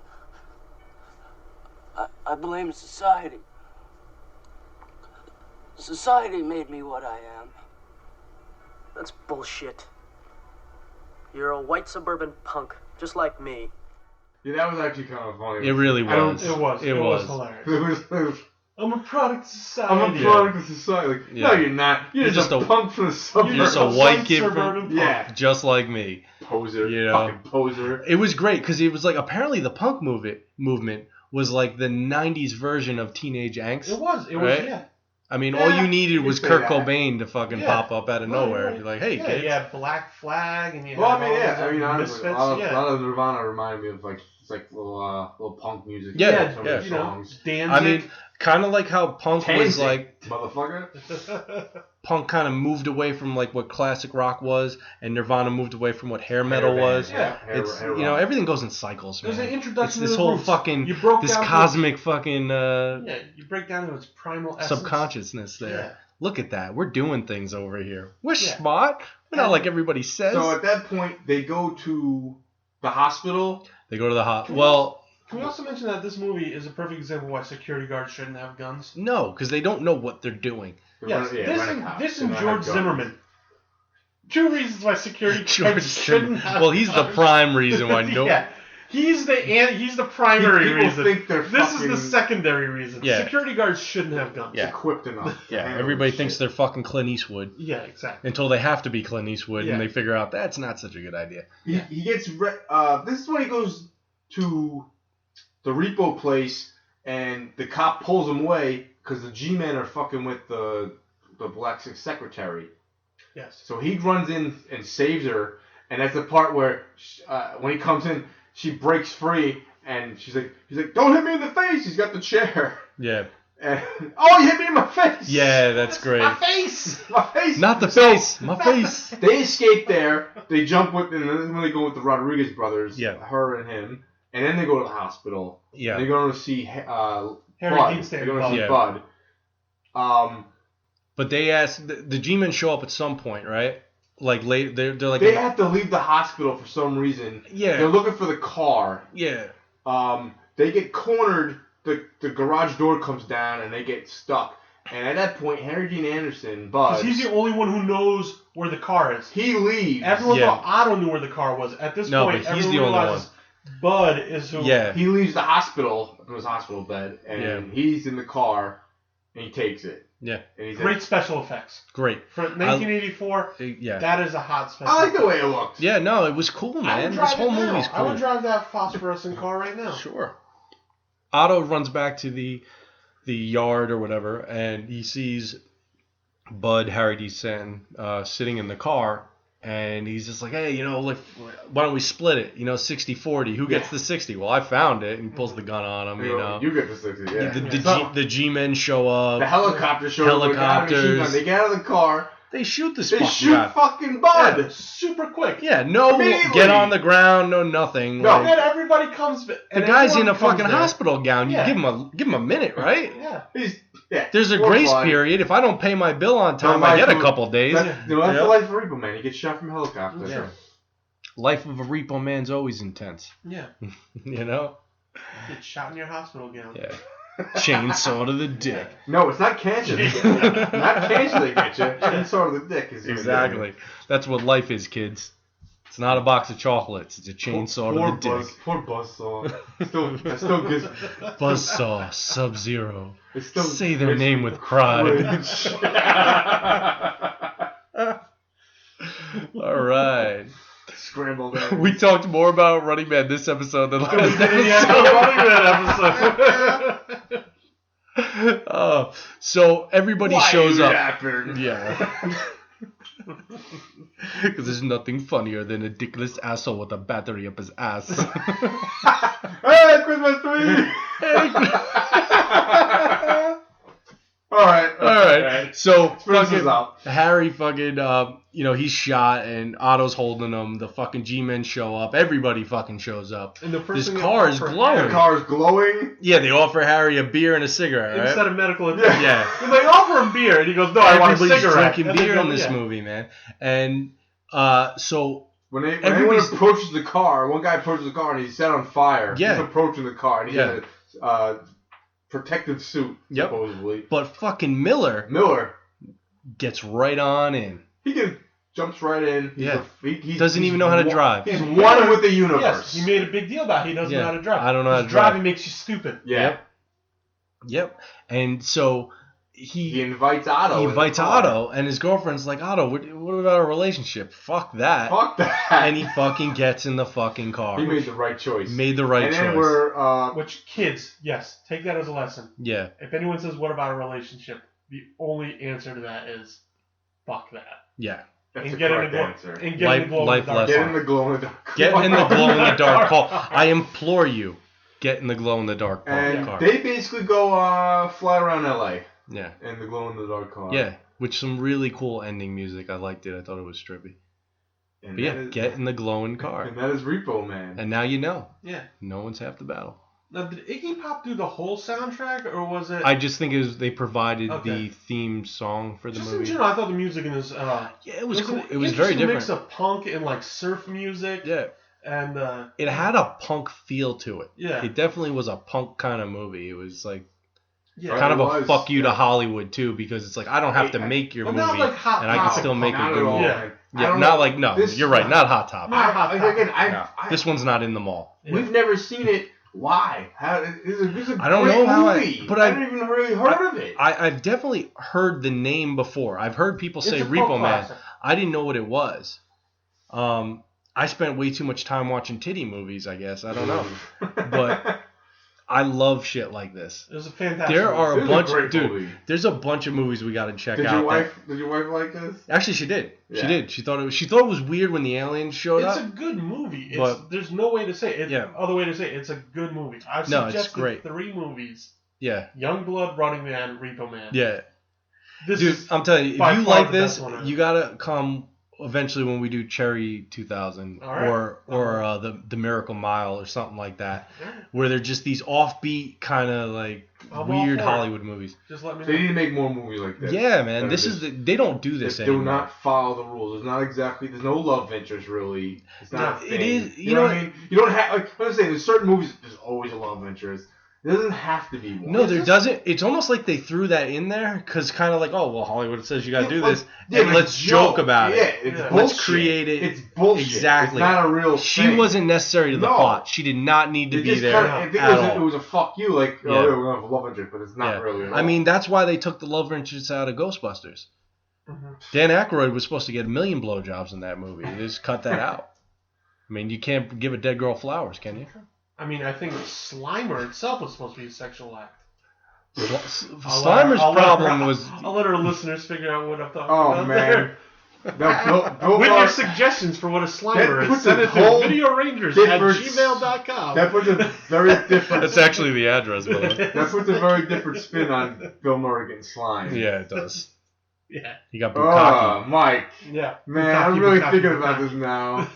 I blame society. Society made me what I am. That's bullshit. You're a white suburban punk, just like me. Yeah, that was actually kind of funny. It really was. It was hilarious. It was I'm a product of society. I'm a product of society. Like, no, you're not. You're just a punk from the suburbs. You're just a white kid suburban from, punk. just like me. Poser. Fucking poser. It was great because it was like, apparently the punk movement was like the 90s version of teenage angst. It was, right? yeah. I mean, all you needed was say Kurt that. Cobain to fucking pop up out of nowhere. You're like, hey, kids. You had Black Flag, and you had Well, I mean, all yeah. those I mean, honestly, Misfits, a lot of Nirvana reminded me of like it's like little punk music. Yeah, Some yeah. of the songs. I mean, kind of like how punk was Danzig, like, motherfucker. punk kind of moved away from like what classic rock was, and Nirvana moved away from what hair metal was. It's everything goes in cycles, man. There's an introduction It's to this the whole roots. fucking You broke this down to cosmic fucking you break down to its primal essence. subconsciousness there. Yeah. Look at that. We're doing things over here. We're Yeah. smart. We're not like everybody says. So at that point, they go to the hospital. They go to the Well, Can we also mention that this movie is a perfect example of why security guards shouldn't have guns? no, because they don't know what they're doing. Yes, this and George Guns. Zimmerman. Two reasons why security George guards shouldn't Zimmerman. have Well, he's the guns. prime reason why no. Yeah. He's the primary People reason. think they're This is the fucking- secondary reason. Yeah. Security guards shouldn't have guns. Yeah. Equipped enough. to Yeah, handle everybody this thinks shit. they're fucking Clint Eastwood Yeah, exactly. until they have to be Clint Eastwood, Yeah. and they figure out that's not such a good idea. He gets. This is when he goes to the repo place, and the cop pulls him away because the G-men are fucking with the black secretary. Yes. So he runs in and saves her, and that's the part where when he comes in, she breaks free, and he's like, "Don't hit me in the face." He's got the chair. Yeah. And, oh, you hit me in my face! Yeah, that's great. My face! My face! Not the face, my face. They escape there. They jump with, and then when they go with the Rodriguez brothers, Yeah. her and him, and then they go to the hospital. Yeah. And they're going to see Harry Bud. Dean Stanton. They're going to see Yeah. Bud. But they ask the G-men show up at some point, right? Like late, they're like They have to leave the hospital for some reason. Yeah. They're looking for the car. Yeah. They get cornered. The garage door comes down and they get stuck. And at that point, Harry Dean Anderson, Bud, Because he's the only one who knows where the car is. he leaves. Everyone thought Otto knew where the car was. At this point, but he's everyone the only realizes Bud is who. Yeah. He leaves the hospital from his hospital bed, and he's in the car, and he takes it. Yeah. And he's Great special effects. Great. For 1984, Yeah. that is a hot special I like the effect. way it looks. Yeah, no, it was cool, I would man. drive This whole it now. movie's I would cool. drive that phosphorescent car right now. Sure. Otto runs back to the yard or whatever, and he sees Bud, Harry D. Stanton, sitting in the car, and he's just like, hey, like, why don't we split it? 60-40. Who gets the 60? Well, I found it, and he pulls the gun on him, You get the 60, yeah. The G-men show up. The helicopter shows up. Helicopters. They get out of the car. They shoot this They fucking shoot guy. fucking Bud. Yeah, super quick. Yeah, no Immediately. get on the ground, no nothing. No. And then everybody comes. The guy's in a fucking hospital gown. You Yeah. give him a minute, right? Yeah. There's a Poor grace Bud. period. If I don't pay my bill on time, I get a couple days. That's the life of Repo Man. He gets shot from a helicopter. Yeah. Life of a repo man's always intense. Yeah. Get shot in your hospital gown. Yeah. Chainsaw to the dick. No, it's not cancer. Not cancer they get you. Chainsaw to the dick is Exactly. That's what life is, kids. It's not a box of chocolates. It's a chainsaw to the dick. Poor Buzzsaw. That still gives. Buzzsaw, Sub-Zero. Still Say their name with pride. All right. Scrambled eggs. We talked more about Running Man this episode than last episode. So everybody shows up. Yeah. Because there's nothing funnier than a dickless asshole with a battery up his ass. Hey, Christmas tree! All right. So Spruce fucking is out. Harry fucking he's shot and Otto's holding him. The fucking G-men show up. Everybody fucking shows up. And the this person car is glowing. The car is glowing. Yeah, they offer Harry a beer and a cigarette, right? Instead of medical attention. Yeah. Because they offer him beer, and he goes, no, I want a Everybody's cigarette. drinking And they beer go, in this yeah. movie, man. And so When anyone everybody's approaches the car, one guy approaches the car and he's set on fire. Yeah. He's approaching the car and he's in a protective suit, Yep. supposedly. But fucking Miller gets right on in. He jumps right in. He Doesn't even know how to drive. He's one with the universe. Yes, he made a big deal about it. He doesn't know how to drive. I don't know how to His drive. driving makes you stupid. Yeah. Yep. And so he invites Otto. He invites Otto, and his girlfriend's like, Otto, what about our relationship? Fuck that. Fuck that. And he fucking gets in the fucking car. He made the right choice. Made the right choice. And then we're... Which, kids, yes, take that as a lesson. Yeah. If anyone says, what about a relationship? The only answer to that is, fuck that. Yeah. That's and the get in correct the answer. And get in the glow in the dark. Get in the glow in the dark. Get in the glow in the dark car. I implore you, get in the glow in the dark car. And they basically go fly around LA. Yeah. In the glow in the dark car. Yeah. With some really cool ending music. I liked it. I thought it was trippy. And but yeah, get in the glowing car. And that is Repo Man. And now you know. Yeah. No one's half the battle. Now, did Iggy Pop do the whole soundtrack, or was it... I just think they provided the theme song for the just movie. in general, I thought the music in this... yeah, it was cool. An It was very interesting different. mix of punk and, like, surf music. Yeah. And... it had a punk feel to it. Yeah. It definitely was a punk kind of movie. It was like... Yeah, kind of a fuck you to Hollywood, too, because it's like, I don't have to make your movie, not like Hot and I can still make a good movie. Yeah. Not like, no, you're right, not Hot Topic. Not Hot Topic. This one's not in the mall. We've never seen it. Why? It's a I don't great know how movie. but I haven't even really heard of it. I've definitely heard the name before. I've heard people say It's a Repo cult Man. classic. I didn't know what it was. I spent way too much time watching titty movies, I guess. I don't know. But I love shit like this. It was a fantastic There are movie. a This is a bunch great dude, movie. there's a bunch of movies we got to check Did out. your wife like this? Actually, she did. Yeah. She did. She thought it was weird when the aliens showed It's up. a good movie. But- There's no way to say it. Yeah. Other way to say it. It's a good movie. I've No, it's suggested great. 3 movies Yeah. Youngblood, Running Man, Repo Man. Yeah. This Dude, is I'm telling you, if by you far like the this, best one ever. you gotta come eventually when we do Cherry 2000 All right. or the Miracle Mile or something like that, Yeah. where they're just these offbeat kind of like I'm all weird for it. Hollywood movies. Just let me They know. need to make more movies like this. Yeah, man, That this are is just- they don't do this They anymore. do not follow the rules. There's no love interest really. It's not a No, thing. it is- You know what I mean? You don't have, like, I'm saying, there's certain movies, there's always a love interest. There doesn't have to be one. No, there doesn't. It's almost like they threw that in there because kind of like, oh, well, Hollywood says you got to Yeah, do like- this, yeah, and like, let's joke about yeah, it. it's Yeah. bullshit. Let's create it. It's bullshit. Exactly. It's not a real She thing. wasn't necessary to the No. plot. She did not need to It be just there kinda, if it at was, all. it was a fuck you, like, oh, Yeah. yeah, we're going to have a love interest, but it's not Yeah. really at all. I mean, that's why they took the love interest out of Ghostbusters. Mhm. Dan Aykroyd was supposed to get 1 million blowjobs in that movie. They just cut that out. I mean, you can't give a dead girl flowers, can you? I mean, I think Slimer itself was supposed to be a sexual act. Slimer's problem was... I'll let our listeners figure out what I'm talking Oh, about man. there. Bill With Maher- your suggestions for what a Slimer That is, puts send a it to whole videorangers@gmail.com. That puts a very different... That's actually the address, by the way. That puts a very different spin on Bill Murray getting slime. Yeah, it does. Yeah. He got Oh, bukkake. Mike. Yeah. Man, I'm really thinking about this now.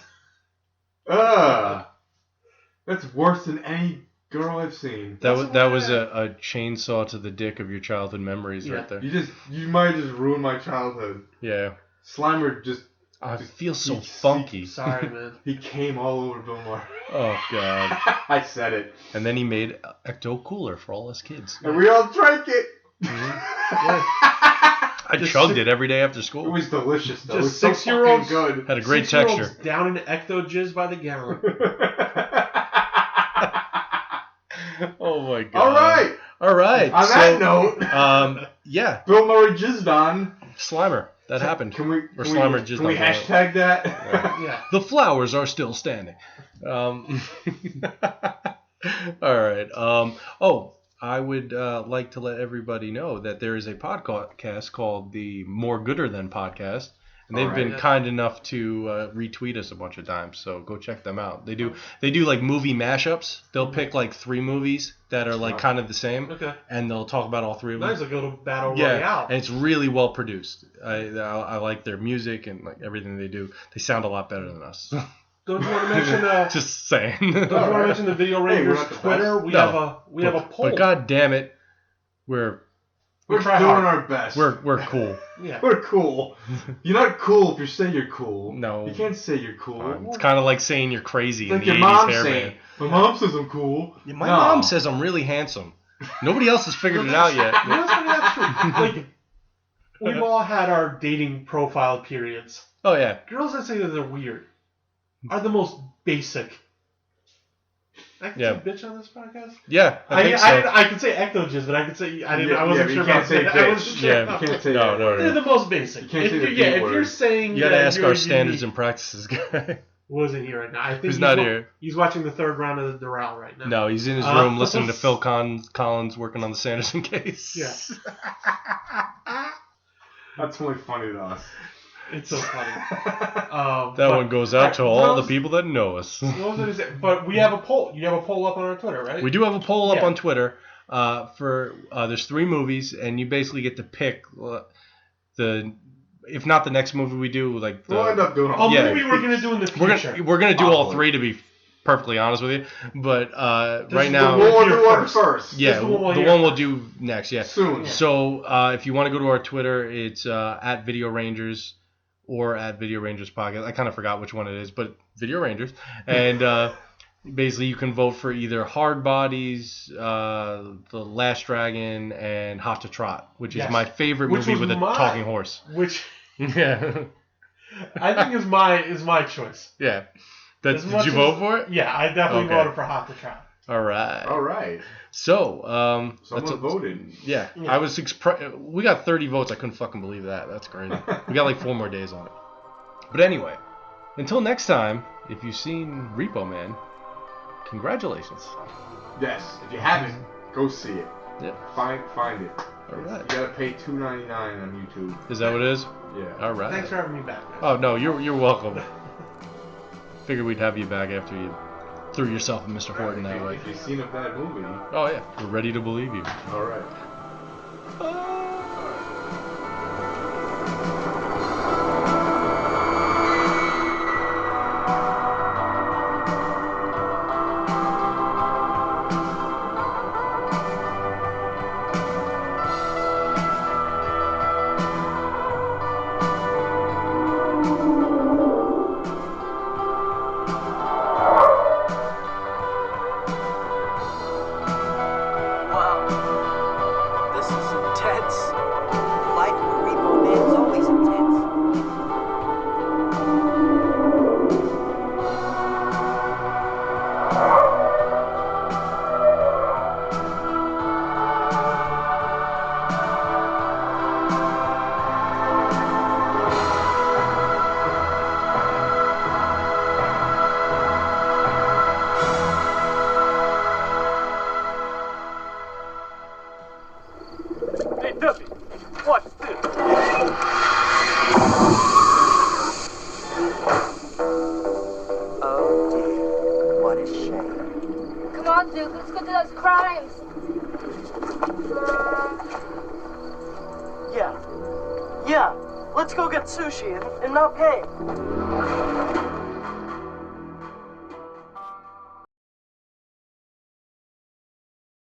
That's worse than any girl I've seen. That was a chainsaw to the dick of your childhood memories right there. You might just ruin my childhood. Yeah. Slimer just... I feel so funky. Sorry, man. He came all over Bill Maher. Oh, God. I said it. And then he made Ecto Cooler for all us kids. And we all drank it. I chugged it every day after school. It was delicious, though. It was Just so 6-year-olds fucking good. Had a great 6-year-olds texture. down in Ecto Jizz by the gallon. Oh, my God. All right. All right. On that note, yeah. Bill Murray jizzed on. Slimer. That happened. Can we Slimer jizzed can we on. hashtag that? Yeah. The flowers are still standing. All right. I would like to let everybody know that there is a podcast called the More Gooder Than Podcast. And they've been kind enough to retweet us a bunch of times, so go check them out. They do like movie mashups. They'll pick like 3 movies that are like kind of the same, and they'll talk about all 3 of them. Nice, like a little battle Yeah, royale. and it's really well produced. I like their music and like everything they do. They sound a lot better than us. Don't you want to mention? Just saying. Don't you want to mention the Video Rangers Twitter? We have a poll. But god damn it, we're doing our best. We're cool. Yeah. We're cool. You're not cool if you say you're cool. No. You can't say you're cool. It's kind of like saying you're crazy It's in like the your 80s mom hair saying, band. my mom says I'm cool. Yeah, my mom says I'm really handsome. Nobody else has figured it out yet. You know what's funny? That's true. Like, we've all had our dating profile periods. Oh, yeah. Girls that say that they're weird are the most basic. I can say bitch on this podcast? Yeah, I think so. I could say ecto-jizz, but I could say I wasn't sure about that. I wasn't sure. Yeah, you can't say that. No. They're the most basic. You can't say the B if word. you're saying You gotta that ask you're our standards unique- and practices guy. wasn't here right now. I think He's not here. He's watching the 3rd round of the Doral right now. No, he's in his room listening to Phil Collins working on the Sanderson case. Yeah. That's only funny to us. It's so funny. That one goes out to all the people that know us. What was I gonna say? But we have a poll. You have a poll up on our Twitter, right? We do have a poll up on Twitter for there's 3 movies, and you basically get to pick if not the next movie we do, like we'll end up doing all movie we're gonna do in the future. We're gonna do all 3, to be perfectly honest with you. But right now, we'll do one first. Yeah, the one we'll do next. Yeah, soon. So if you want to go to our Twitter, it's at Video Rangers or at Video Rangers Podcast. I kind of forgot which one it is, but Video Rangers. And basically, you can vote for either Hard Bodies, The Last Dragon, and Hot to Trot, which is my favorite movie with a talking horse. Which yeah, I think is my choice. Yeah. Did you vote for it? Yeah, I definitely voted for Hot to Trot. All right. All right. So, someone voted. Yeah, I was. We got 30 votes. I couldn't fucking believe that. That's crazy. We got like 4 more days on it. But anyway, until next time, if you've seen Repo Man, congratulations. Yes. If you haven't, go see it. Yeah. Find it. All right. You gotta pay $2.99 on YouTube. Is that what it is? Yeah. All right. Thanks for having me back, man. Oh no, you're welcome. Figured we'd have you back after you threw yourself at Mr. Horton that way. If you've seen a bad movie. Oh yeah, we're ready to believe you. All right. Wow. This is intense. Life of a repo man is always intense. Hey, Duffy, watch this. Oh dear, what a shame. Come on, Duke, let's go do those crimes. Yeah. Yeah. Let's go get sushi and not pay.